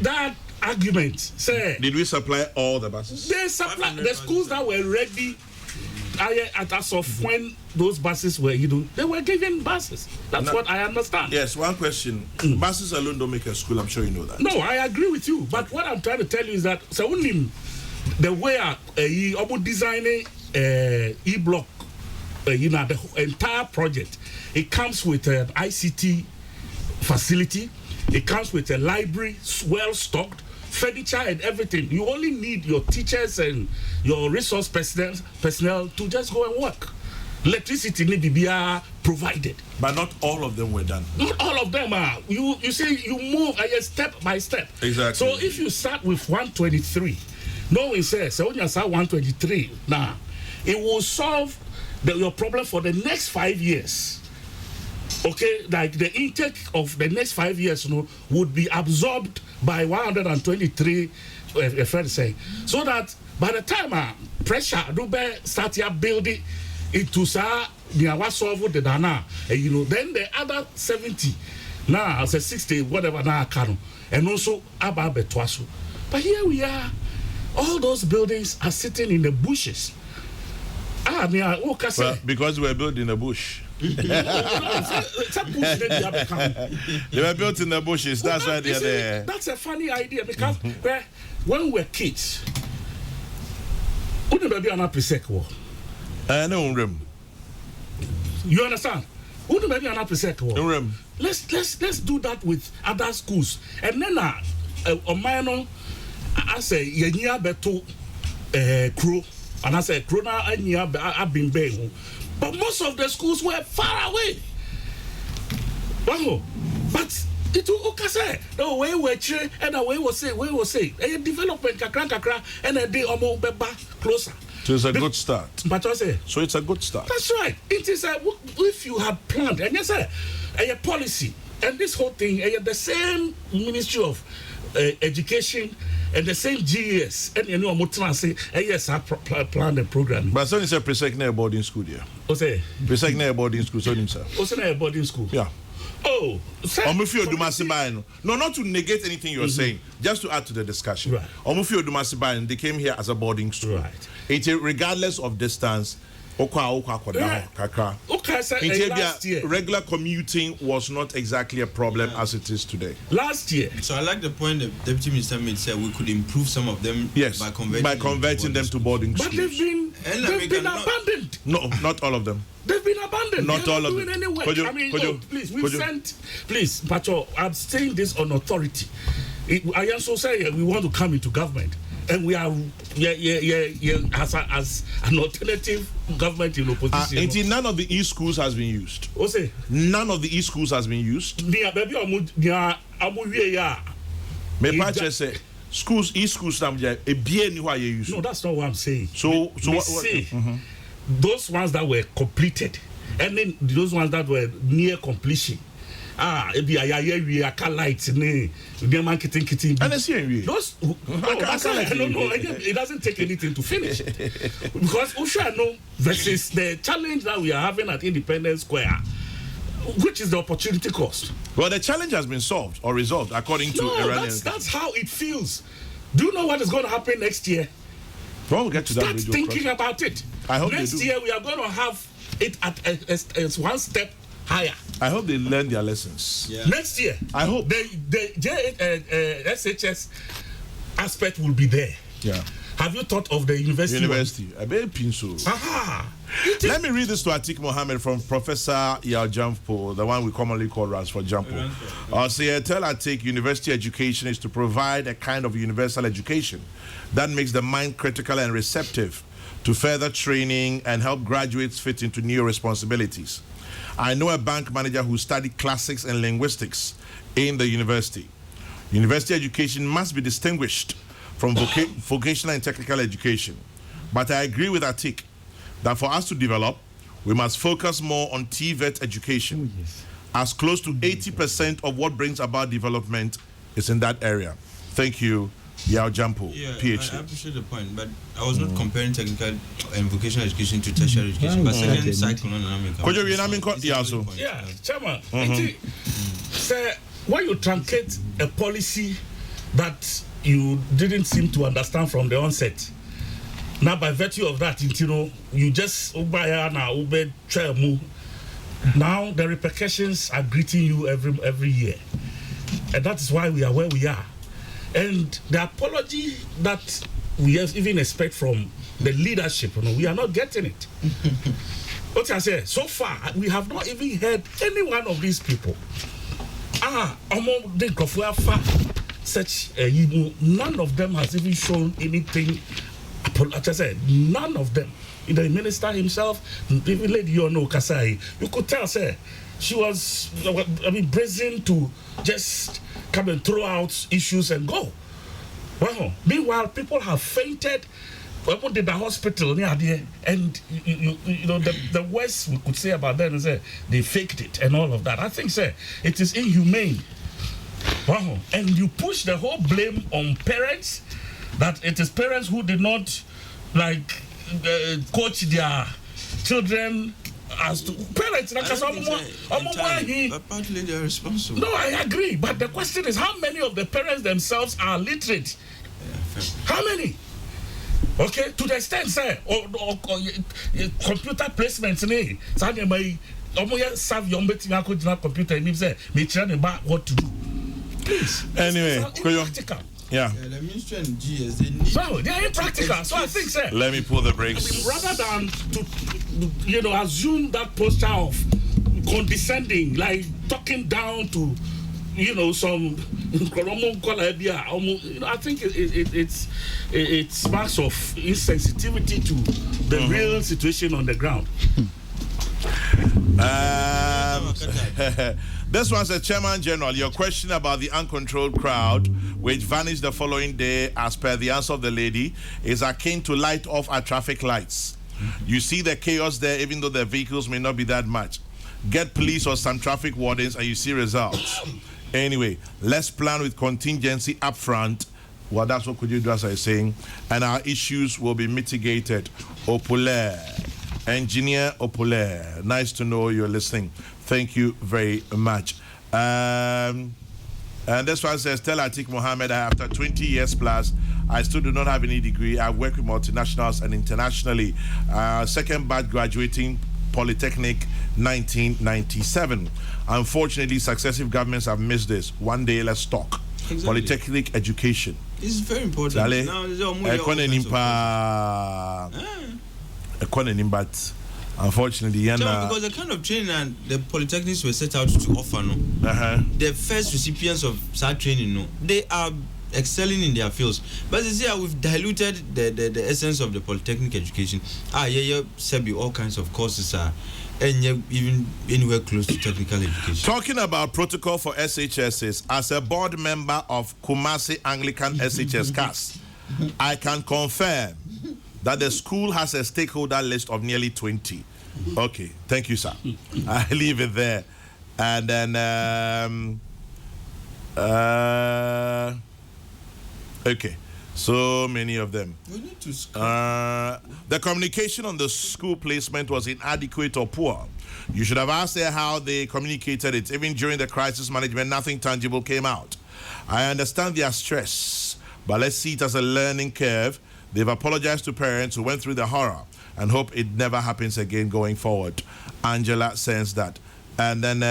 that argument. Say,
did we supply all the buses?
They supplied the schools that were ready as of when those buses were, they were given buses. That's what I understand.
Yes, one question. Buses alone don't make a school, I'm sure you know that.
No, I agree with you. But what I'm trying to tell you is that so only the way about designing e-block, the entire project, it comes with an ICT facility, it comes with a library, well stocked, furniture and everything. You only need your teachers and your resource personnel to just go and work. Electricity need to be provided.
But not all of them were done.
Not all of them are. You see, you move step by step.
Exactly.
So if you start with 123, no one says, so when you start 123, now, it will solve your problem for the next 5 years. Okay, like the intake of the next 5 years would be absorbed by 123, a friend saying, so that by the time pressure do start here building into solve the dana, then the other 70 now say 60 whatever now can and also about betwaso. But here we are, all those buildings are sitting in the bushes.
Well, because we were built in the bush. They were built in the bushes. That's why they're there.
That's a funny idea because when we were kids, wouldn't there be an aprisec war?
No room.
You understand? Wouldn't there be an aprisec war?
No room.
Let's do that with other schools. And then on my own, I say yenya beto crew. And I said, Corona, I've been bang. But most of the schools were far away. Wow. But it will say, the way we cheer and the way we say, a development kakra, and a day almost closer.
So it's a good start.
But I say,
so it's a good start.
That's right. It is if you have planned, and yes, sir, a policy, and this whole thing, the same Ministry of Education. And the same GS, and say, yes, I plan the program.
But so it's a pre-secondary boarding school here.
Say
pre-secondary boarding school, so himself.
A boarding school.
Yeah.
Oh,
no, not to negate anything you're saying, just to add to the discussion.
Right.
They came here as a boarding school.
Right.
It's regardless of distance.
Last year.
Regular commuting was not exactly a problem as it is today.
Last year.
So I like the point the Deputy Minister made, said we could improve some of them by converting them to boarding schools.
But they've been abandoned.
No, not all of them.
They've been abandoned.
Not all of them.
Any work. Please, Pacho, I'm saying this on authority. I also say we want to come into government. And we are as an alternative government in opposition.
None of the e-schools has been used. None of the e-schools has been used. Schools, e-schools,
no, that's not what I'm saying.
So
those ones that were completed, and then those ones that were near completion. Lights, and those it doesn't take anything to finish. Because Usha versus the challenge that we are having at Independence Square, which is the opportunity cost.
Well, the challenge has been solved or resolved according to Iranians.
That's how it feels. Do you know what is going to happen next year?
Well, we'll get to that.
Start thinking about it.
I hope
next year we are going to have it at one step higher.
I hope they learn their lessons.
Yeah. Next year,
I hope
the SHS aspect will be there.
Yeah.
Have you thought of the university?
I bet pinso. Let me read this to Atik Mohammed from Professor Yao Jampo, the one we commonly call Ras for Jampo. Tell Atik university education is to provide a kind of universal education that makes the mind critical and receptive to further training and help graduates fit into new responsibilities. I know a bank manager who studied classics and linguistics in the university. University education must be distinguished from vocational and technical education. But I agree with Atik that for us to develop, we must focus more on TVET education, as close to 80% of what brings about development is in that area. Thank you, Yao Jampo, PhD.
I appreciate the point, but I was not comparing technical and vocational education to tertiary education. But second cycle,
Chairman. Sir, when you truncate a policy that you didn't seem to understand from the onset, Now, by virtue of that, you just now the repercussions are greeting you every year, and that is why we are where we are. And the apology that we even expect from the leadership, we are not getting it. What I say, so far we have not even heard any one of these people. Among the such none of them has even shown anything. Like I said, none of them. The minister himself, even Lady Yono Kasai, you could tell, say, she was, brazen to just come and throw out issues and go. Well, meanwhile, people have fainted. When did the hospital near there, and the worst we could say about them is that they faked it and all of that. I think, sir, it is inhumane. Wow. And you push the whole blame on parents, that it is parents who did not coach their children as to parents.
Partly they are responsible.
No, I agree, but the question is, how many of the parents themselves are literate? How many? Okay, to the extent, sir, or computer placements, computer and say, about what to do. Please.
Anyway, yeah.
The ministry and GS, they need.
So they are impractical. So I think, sir.
Let me pull the brakes.
Rather than to, assume that posture of condescending, like talking down to, some. I think it sparks of insensitivity to the real situation on the ground.
This one says, Chairman General, your question about the uncontrolled crowd, which vanished the following day, as per the answer of the lady, is akin to light off our traffic lights. You see the chaos there, even though the vehicles may not be that much. Get police or some traffic wardens, and you see results. Anyway, let's plan with contingency up front. Well, that's what Kujidras is saying. And our issues will be mitigated. Opule. Engineer Opule. Nice to know you're listening. Thank you very much. And this one says, tell Atik Mohammed, after 20 years plus, I still do not have any degree. I've worked with multinationals and internationally. Second batch graduating Polytechnic 1997. Unfortunately, successive governments have missed this. One day, let's talk. Exactly. Polytechnic education.
It's very important.
But unfortunately,
because the kind of training and the polytechnics were set out to offer, the first recipients of such training, they are excelling in their fields. But you see, we've diluted the essence of the polytechnic education. All kinds of courses are, and even anywhere close to technical education.
Talking about protocol for SHSs, as a board member of Kumasi Anglican SHS CAS, I can confirm that the school has a stakeholder list of nearly 20. Okay, thank you, sir. I leave it there. And then, okay, so many of them.
We need to
the communication on the school placement was inadequate or poor. You should have asked her how they communicated it. Even during the crisis management, nothing tangible came out. I understand their stress, but let's see it as a learning curve. They've apologized to parents who went through the horror and hope it never happens again going forward. Angela says that. And then,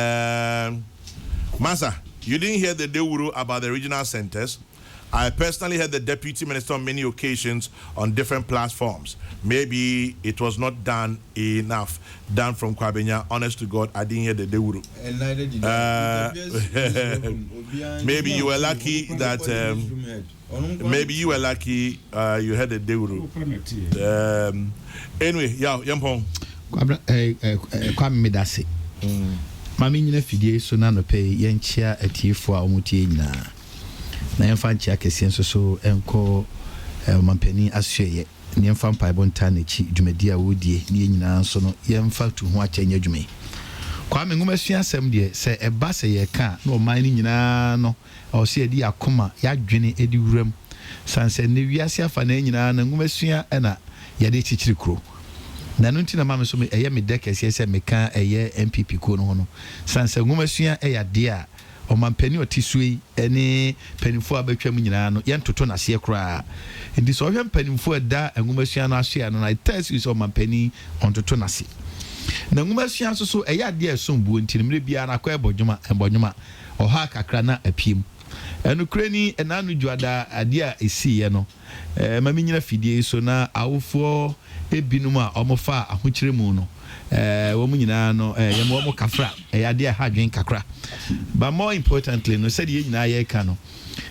Masa, you didn't hear the Dewuru about the regional centers. I personally heard the deputy minister on many occasions on different platforms. Maybe it was not done enough. Done from Kwabenya. Honest to God, I didn't hear the Dewuru.
And neither did I.
Maybe you were lucky that. Maybe you were lucky you had the Dewuru. Anyway, yeah, Yampong.
Kwame Medase. Mami nyina fidie so na no pay yenchia atiefo a omutie nyina. Na yemfa nchia kese nso so enko mampani asheye. Ni yemfa mpaibon tanechi dwumadi a wodie ni nyina nso no yemfa tu ho akyanya dwume. Kwame ngomesua asem de se eba se ye ka na o man ni nyina no o se edi akoma ya dwene edi wuram sanse ne wiase afa na nyina na ngomesua na ye de chichiri kro. Na no ntina mame so me eye me dekese se me ka eye MPP ko no no sanse ngomesua ya de a ɔmampani ɔtisui ɛne panimfo a bɛtwa mu nyinaa no yɛntoto n'aseɛ koraa nti sɛ ɔhwɛ mpanimfo ɛda nwumasua no ahyɛ no na test sɛ ɔmampani ɔntoto n'ase na nwumasua nso so ɛyɛ adeɛ ɛsom buo nti mmerɛ biara na akɔ ɛbɔdwoma ɔha kakra na apiem ɛno kura ni ɛnano dwada adeɛ a ɛsiiɛ no ma menyina fidie so na awofoɔ ebinom a ɔmofa ahokyere mu no wɔn nyinaa no yɛm wɔn kafra ɛyɛ adeɛ ha adwen kakra but more importantly no sɛdeɛ nyinaa yɛka no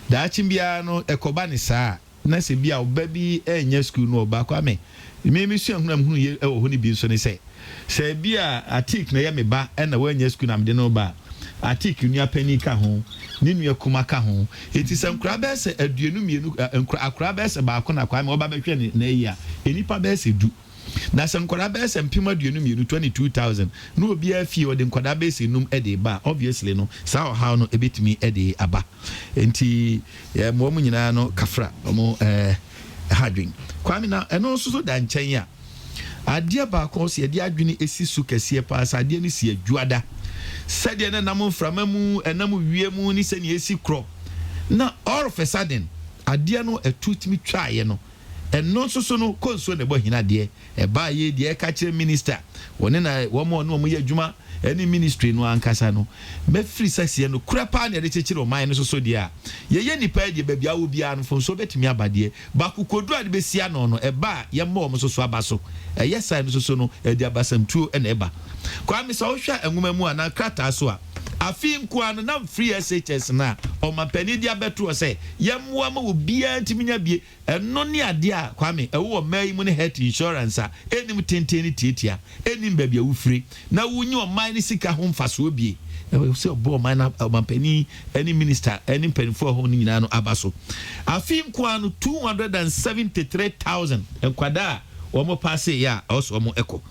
daakye biara no ɛkɔba ne saa na sɛ bi a ɔba bi ɛnyɛ school no ɔba kɔ ame mmemme sua hunamhunu yɛ ɛwɔ hɔ ne bi nso ne sɛ bi a atik na yɛ me ba ɛna wɔanyɛ school na mede no ba atik nua pani ka ho ne nua kuma ka ho eti sɛ nkura bɛɛ sɛ aduonu mmienu akura bɛɛ sɛ baako na kwa me ɔba bɛhwɛ ne na yi a enipa bɛɛ sɛ du na sɛ nkwadaa bɛɛ sɛ mpem aduonu mmienu 22,000 na obiara fie ɔde nkwadaa bɛɛ sɛ num ɛde ba obviously no saa ɔhaw no ebetumi ɛde aba nti mo mu nyinaa no kafra ɔmo hadwin kwame na ɛno nso so da nkyɛn a adeɛ baako sɛ yɛde adwene esi so kɛseɛ paa sɛ adeɛ no si adwuada sɛdeɛ na nam mframa mu ɛnam wie mu ne sɛ ne esi korɔ na all of a sudden adeɛ no ɛtutumi twaeɛ no ɛno nso so no konsuo ne bɔ hina deɛ ɛbaa yɛ deɛ ɛka kyerɛ minister wɔne na wɔn no wɔn yɛ adwuma ɛne ministry no ankasa no bɛfiri sɛseɛ no kura paa na yɛde kyekyere ɔman no so deɛ a yɛyɛ nipa deɛ baabi awo biara no nso bɛtumi aba deɛ baako kodu a de bɛsia no no ɛbaa yɛmmɔ wɔn so aba so ɛyɛ saa no so no ɛde abasamtuo ɛna ɛba kwame sɛ wohwɛ nwoma mu a na krataa so a afi nkoa no na free SHS na ɔmampani dia beto sɛ yɛmmoa ma obiara ntimi nya bie ɛno ne ade a kwame ɛwo ɔman mu ne health insurance a enim tenten ne tietia enim baabi a wofire na wonyi ɔman ne sika ho mfaso bie sɛ ɔbɔ ɔman na ɔmampani ɛne minister ɛne mpanimfoɔ ho nyinaa no aba so afi nkoa no 273,000 nkwadaa wɔn paase ya ɔso wɔn ɛkɔ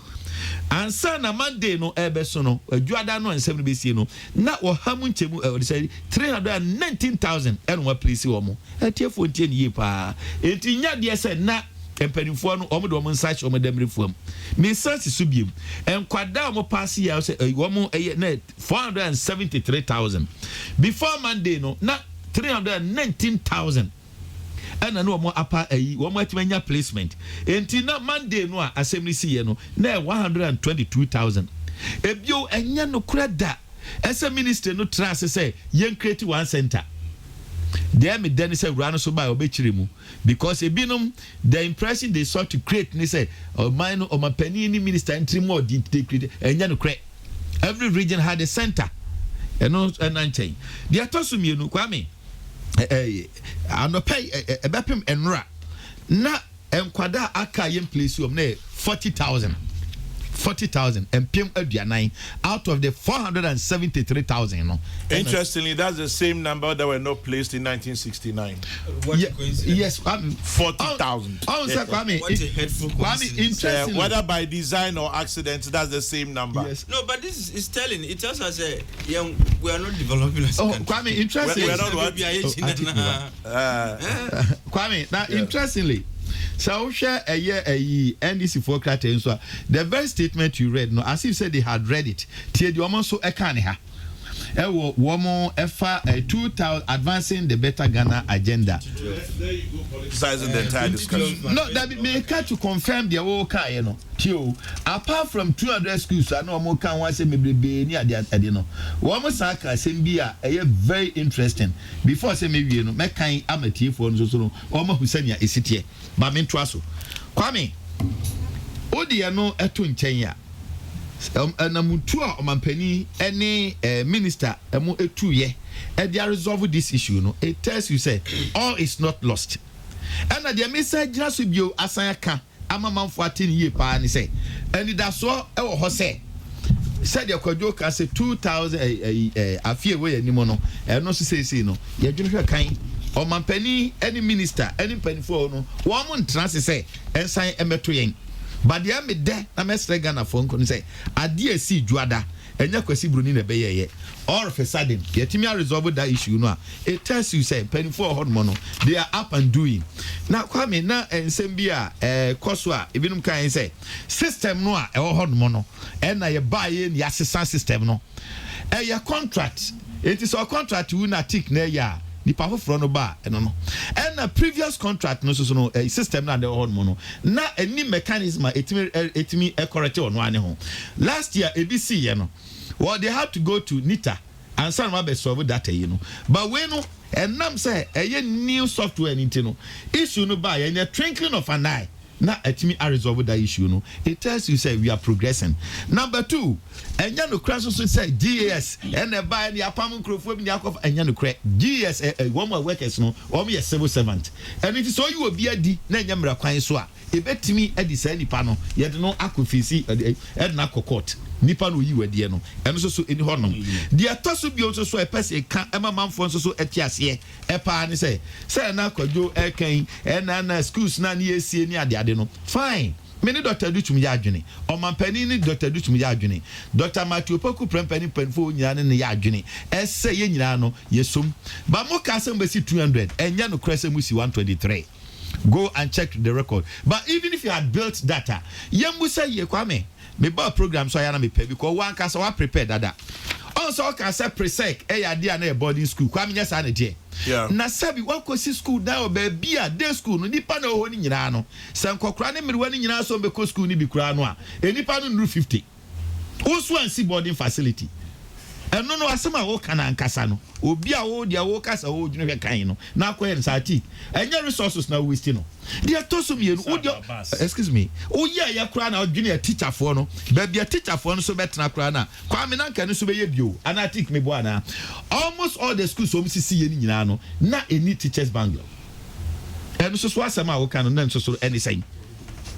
ansa na Monday no ebeso no adwuada no nsɛm no besie no na wɔha mu nkyɛmu wɔde sɛ 319,000 ɛno wa place wɔ mo atiefo ntie ne yie paa enti nya deɛ sɛ na mpanimfoɔ no ɔmo de ɔmo nsa hyɛ ɔmo damrefoɔ me nsansi so biem nkwada ɔmo pass ya sɛ ɔmo ɛyɛ na 473,000 before Monday no na 319,000 ɛna no wɔn apa ayi wɔn atimanya placement enti na Monday no a assembly siye no na 122,000 ebio ɛnya no kura da ɛsɛ minister no trust sɛ yɛn create one center there me then say wura no so ba obɛkyire mu because ebinom the impression they sought to create ne say ɔman no ɔmapani ni minister ntiri mu ɔdi create ɛnya no kura every region had a center ɛno ɛnankyɛn deɛ atɔ so mienu kwame anɔpɛ ɛbɛpem enra na enkwada aka yɛn place na 40,000 mpem aduanan out of the 473,000 no.
Interestingly, that's the same number that were not placed in 1969.
Yes,
40,000.
What a hateful coincidence.
Whether by design or accident, that's the same number.
Yes. No, but this is telling. It tells us we are not developing as a country.
Kwame, interesting.
We are not what?
Kwame, now interestingly. So share a year NDC for Kraten. So the very statement you read, no, as if said they had read it. Tie the woman so ekaniha. Ewo woman efa 2000 advancing the better Ghana agenda.
There you go, politicizing the entire discussion.
No, that may cut to confirm the whole car, you know. Tio, apart from 200 schools, I know more can one say maybe be near the adeno. Woman Saka Sembia, a very interesting. Before say maybe you know, make kind amateur for so Oma Husenia is it here. Mamin Traso. Kwame, Odi no etun Chenya. Na mutua omampani any minister emu etu ye e they resolve this issue no it tells you say all is not lost and na the message na so bio asan aka amamanfo atin ye pa ni say and that so e wo ho say said the kwadwo ka say 2000 afie we animo no e no so say no ye dwene hwe kan omampani any minister any panifo no wo mo ntrase say ensan emeto yen but the me de na mestre Ghana for nko say ade asi dwada enya kwasi bruni na beyeye all of a sudden yetimi resolve that issue no it tells you say penifo hot mono they are up and doing na kwame na ensem bi a koso a ebinum kan say system no a hot mono e na ye buy ye asesa system no your contract it is our contract we na tick na ya nipa foforo no ba eno no and the previous contract no so no system na the on mo no na any mechanism etimi correct on one ho last year ABC ye no well they had to go to NITA and some ma be solve that you know but we no and nam say new software nti no issue no ba ye twinkling of an eye na etimi a resolve that issue no it tells you say we are progressing. Number 2 enya no crash so say GS and e buy the apam crofo bi akof enya no crash GS one more workers no o me civil servant and it is all you obi adi na enya mra kwan so a ebetimi adi say nipa no ye de no akofisi e na court nipa no yi wadie no eno so eni honom de atoso bi so e pese ka ema manfo so etiase e pa ni say na kwadwo e kan na schools na ni esie ni ade no fine many Dr. Duchum ya adwene o mampani ni Dr. Duchum ya adwene Dr. Matthew Poku prempani panfo nyina ne ya adwene ese ye nyina no yesom ba mo ka se mbesi 200 enya no krese musi 123. Go and check the record. But even if you had built data yembusa ye kwame me ba program so ya na me pay because one can so prepare dada also can say presec ya dia na boarding school kwame nya sa na die na sabi wakosi school da o be a day school no nipa na ho ni nyina no se nkokora ne miriwa ni nyina so be ko school ni bi kura no a enipa no 50 also and see boarding facility eno no asema wo kana nkasa no obi a wo dia wo kasa wo dwene hwe kan no na akoye nsati enya resources na waste no dia tosum ye no excuse me o ye ya kura na dwene teacher for no ba bia teacher for no so betena kura na kwame na nka no so be ye bio anatik me bo ana almost all the schools so msisi ye ni nyina no na any teachers banglo eno so asema wo kan no nso so anything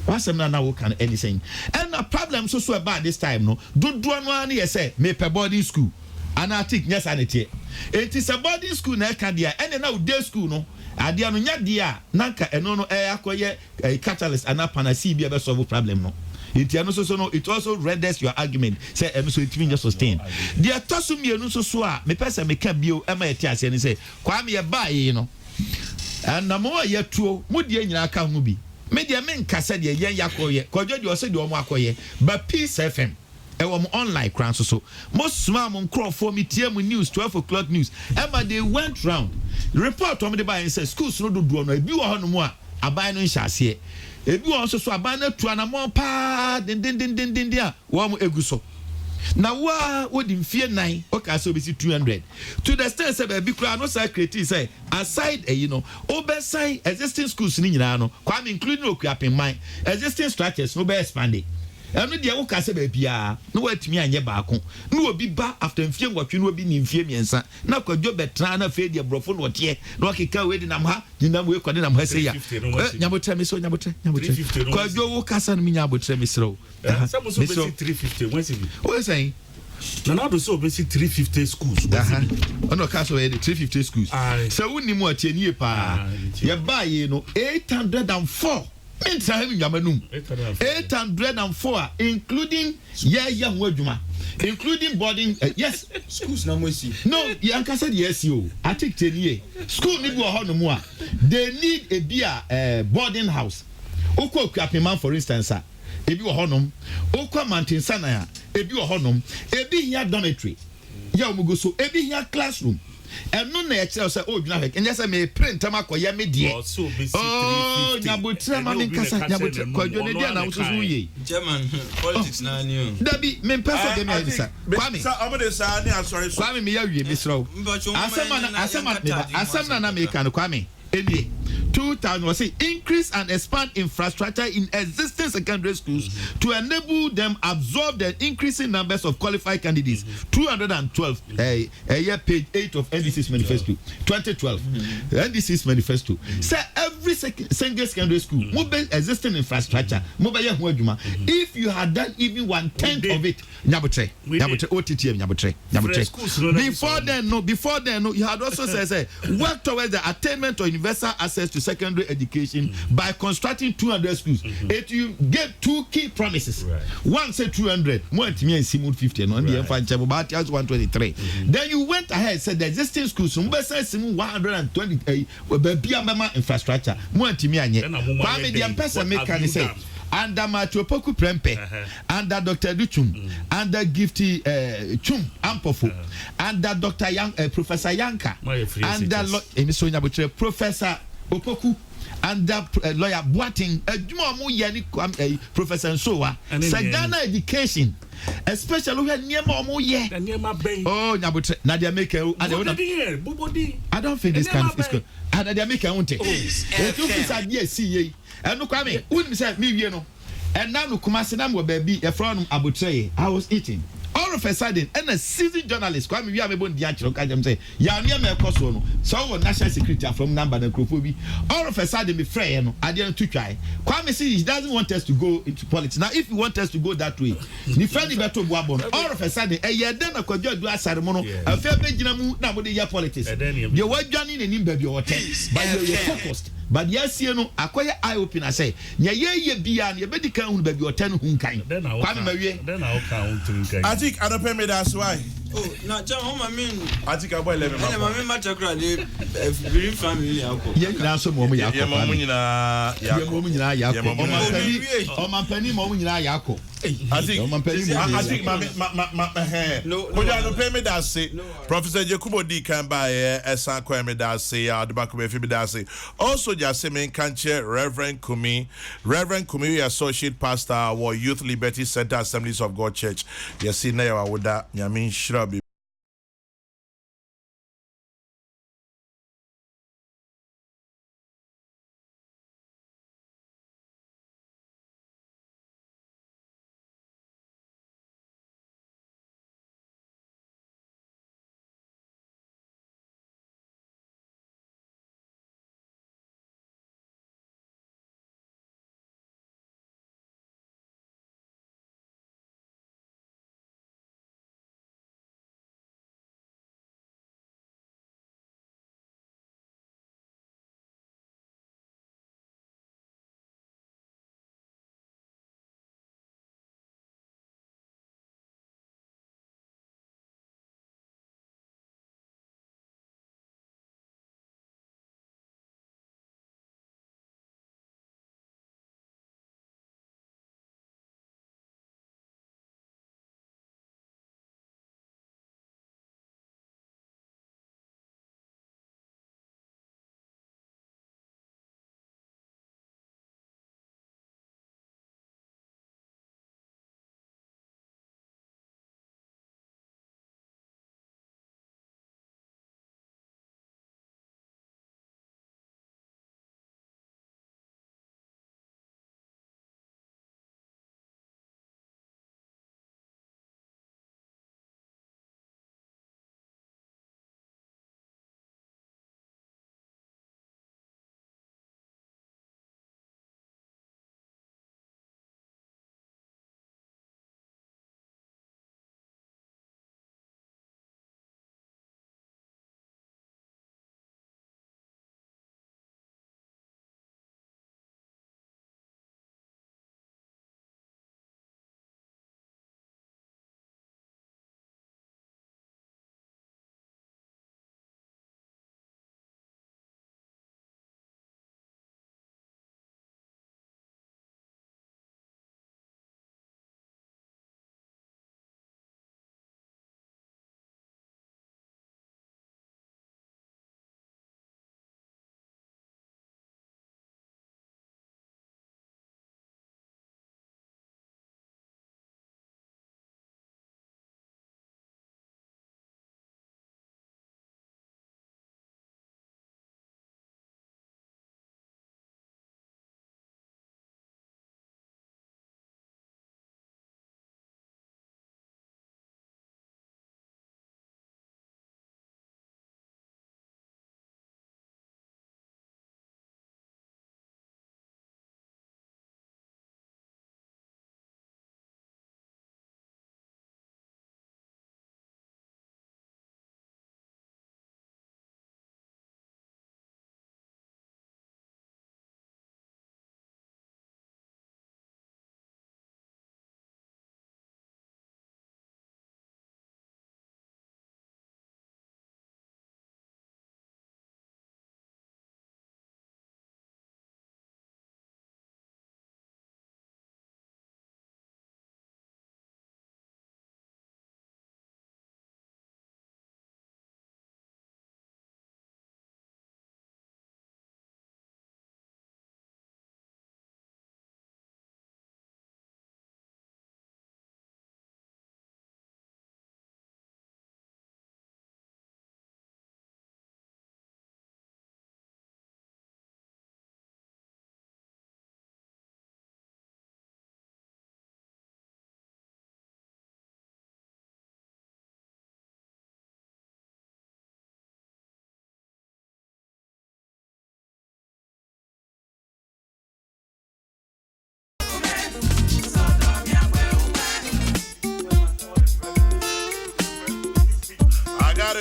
wasem na wo kan anything and a problem so about this time no do no an ye say me pe boarding school anatik nya sanity it is a boarding school na ka dia and na day school no adia no nya dia nanka eno no akoye catalyst ana panacea bi be solve problem no it no so no it also renders your argument say eno so it mean just sustain dia tosum ye no so a me pese me ka bio e ma yeti ase ni say kwa me ye ba yi no and na mo ye tuo mo die nyina ka ho bi media men kasa de yen yakoye kodwo de o se de o mo akoye ba Peace FM e wo online kran so most small mon crofo mi tie mu news 12 o'clock news ever they went round report on the by say schools no do no ebi wo hono mu a aban no nhase ebi wo so aban na tu anamon pa den a wo mo eguso na wa wodi mfie nan o ka so be 200 to the extent say be kura no secretary say aside you know obesan existing schools ni nyina no kwam including okuapin man existing structures no be expanded eno de wo ka se ba bia no watimi anye baako no obi ba after mfie ngwatwe no obi ni mfie miensa na kwadwo betra na fe de brofo no tie no okeka we de nam ha dinam we kwade nam ha se ya nyabotre me so nyabotre kwadwo wo kasa no nyabotre me sro
some so be 350 when see
what say
na do so be 350 schools
ono ka so 350 schools so woni mu atie nie pa ye ba ye no 804 804 including including boarding yes
schools na mosi
no yanka said yes yo I take 10 years school need go ho no mu a they need a beer boarding house okuapiman for instance ebi wo honom okwa mountain sana ya ebi wo honom ebi hia dormitory ya omugo so ebi hia classroom eno na ekere say o dwuna hek enye say me print am akoye me die oh nyabotre ma me kasa nyabotre kwadwo ne dia na wo so ye
German politics na ni
dabi me pesa de me edisa kwame
sa obede sa ni asori so
kwame me ya wie me sro asema na me kan kwame eni 2000 was say increase and expand infrastructure in existing secondary schools to enable them absorb the increasing numbers of qualified candidates 212 year page 8 of NDC's manifesto 2012 NDC's manifesto say every single secondary school mobile existing infrastructure mobile ho adwuma if you had done even 1/10 of it nyabotre OTTM nyabotre before then no you had also say work towards the attainment of universal access to secondary education by constructing 200 schools. It you get two key promises. One said 200, one to me and Simon 50, and on the F1 about 123. Then you went ahead said the existing schools, Simon 120 infrastructure. One to me and yet. Kwame the person make can say under Matthew Poku Prempe, under Dr. Duchum, under Gifty Chum Ampofo, under Dr. Professor Yanka, under Professor Opoku, under lawyer Boating, Professor Nsoa, Sagana Education. Especially when near Momo, oh, Nadia make I don't think this kind of is good. And Nadia make a want it. And look at me, wouldn't say me, you know. And now, Kumasinam baby, a from Abutre, I was eating. All of a sudden, and a seasoned journalist, Kwame, we have a bone diachro, I can say, Yania Melcosono, so national security from number and Kropobi. All of a sudden, be fair, I didn't to try. Kwame says he doesn't want us to go into politics. Now, if you want us to go that way, the friendly battle Wabon, all of a sudden, a year then a could do a ceremony, a fair Benjamin, now with the year politics. You were Johnny and Nimbe, your taste, but you're focused. But yes, you know, acquire eye open. I say, ye be an your medical baby or 10 whom kind. Then I'll count to
I think I don't pay me that's why.
Oh, not John, I mean,
I think I buy 11.
I'm much a crowd, very family.
Yeah, that's a moment.
Yeah,
my penny, Yako.
I think my no, don't pay me that say. Professor Jacobo D can buy a San Kwame that say, the back of a Phoebe that say. Also, just say, Kanche, Reverend Kumi, Associate Pastor, or Youth Liberty Center Assemblies of God Church. You see, now I would that, Yamin Shrubby.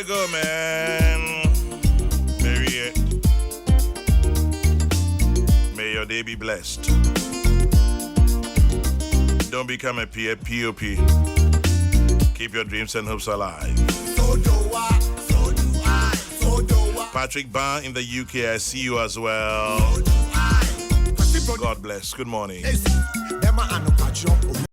we go, man. Mary, may your day be blessed. Don't become a POP. Keep your dreams and hopes alive.
So do I, so do I, so do I.
Patrick Ban in the UK, I see you as well.
So do I.
God bless. Good morning.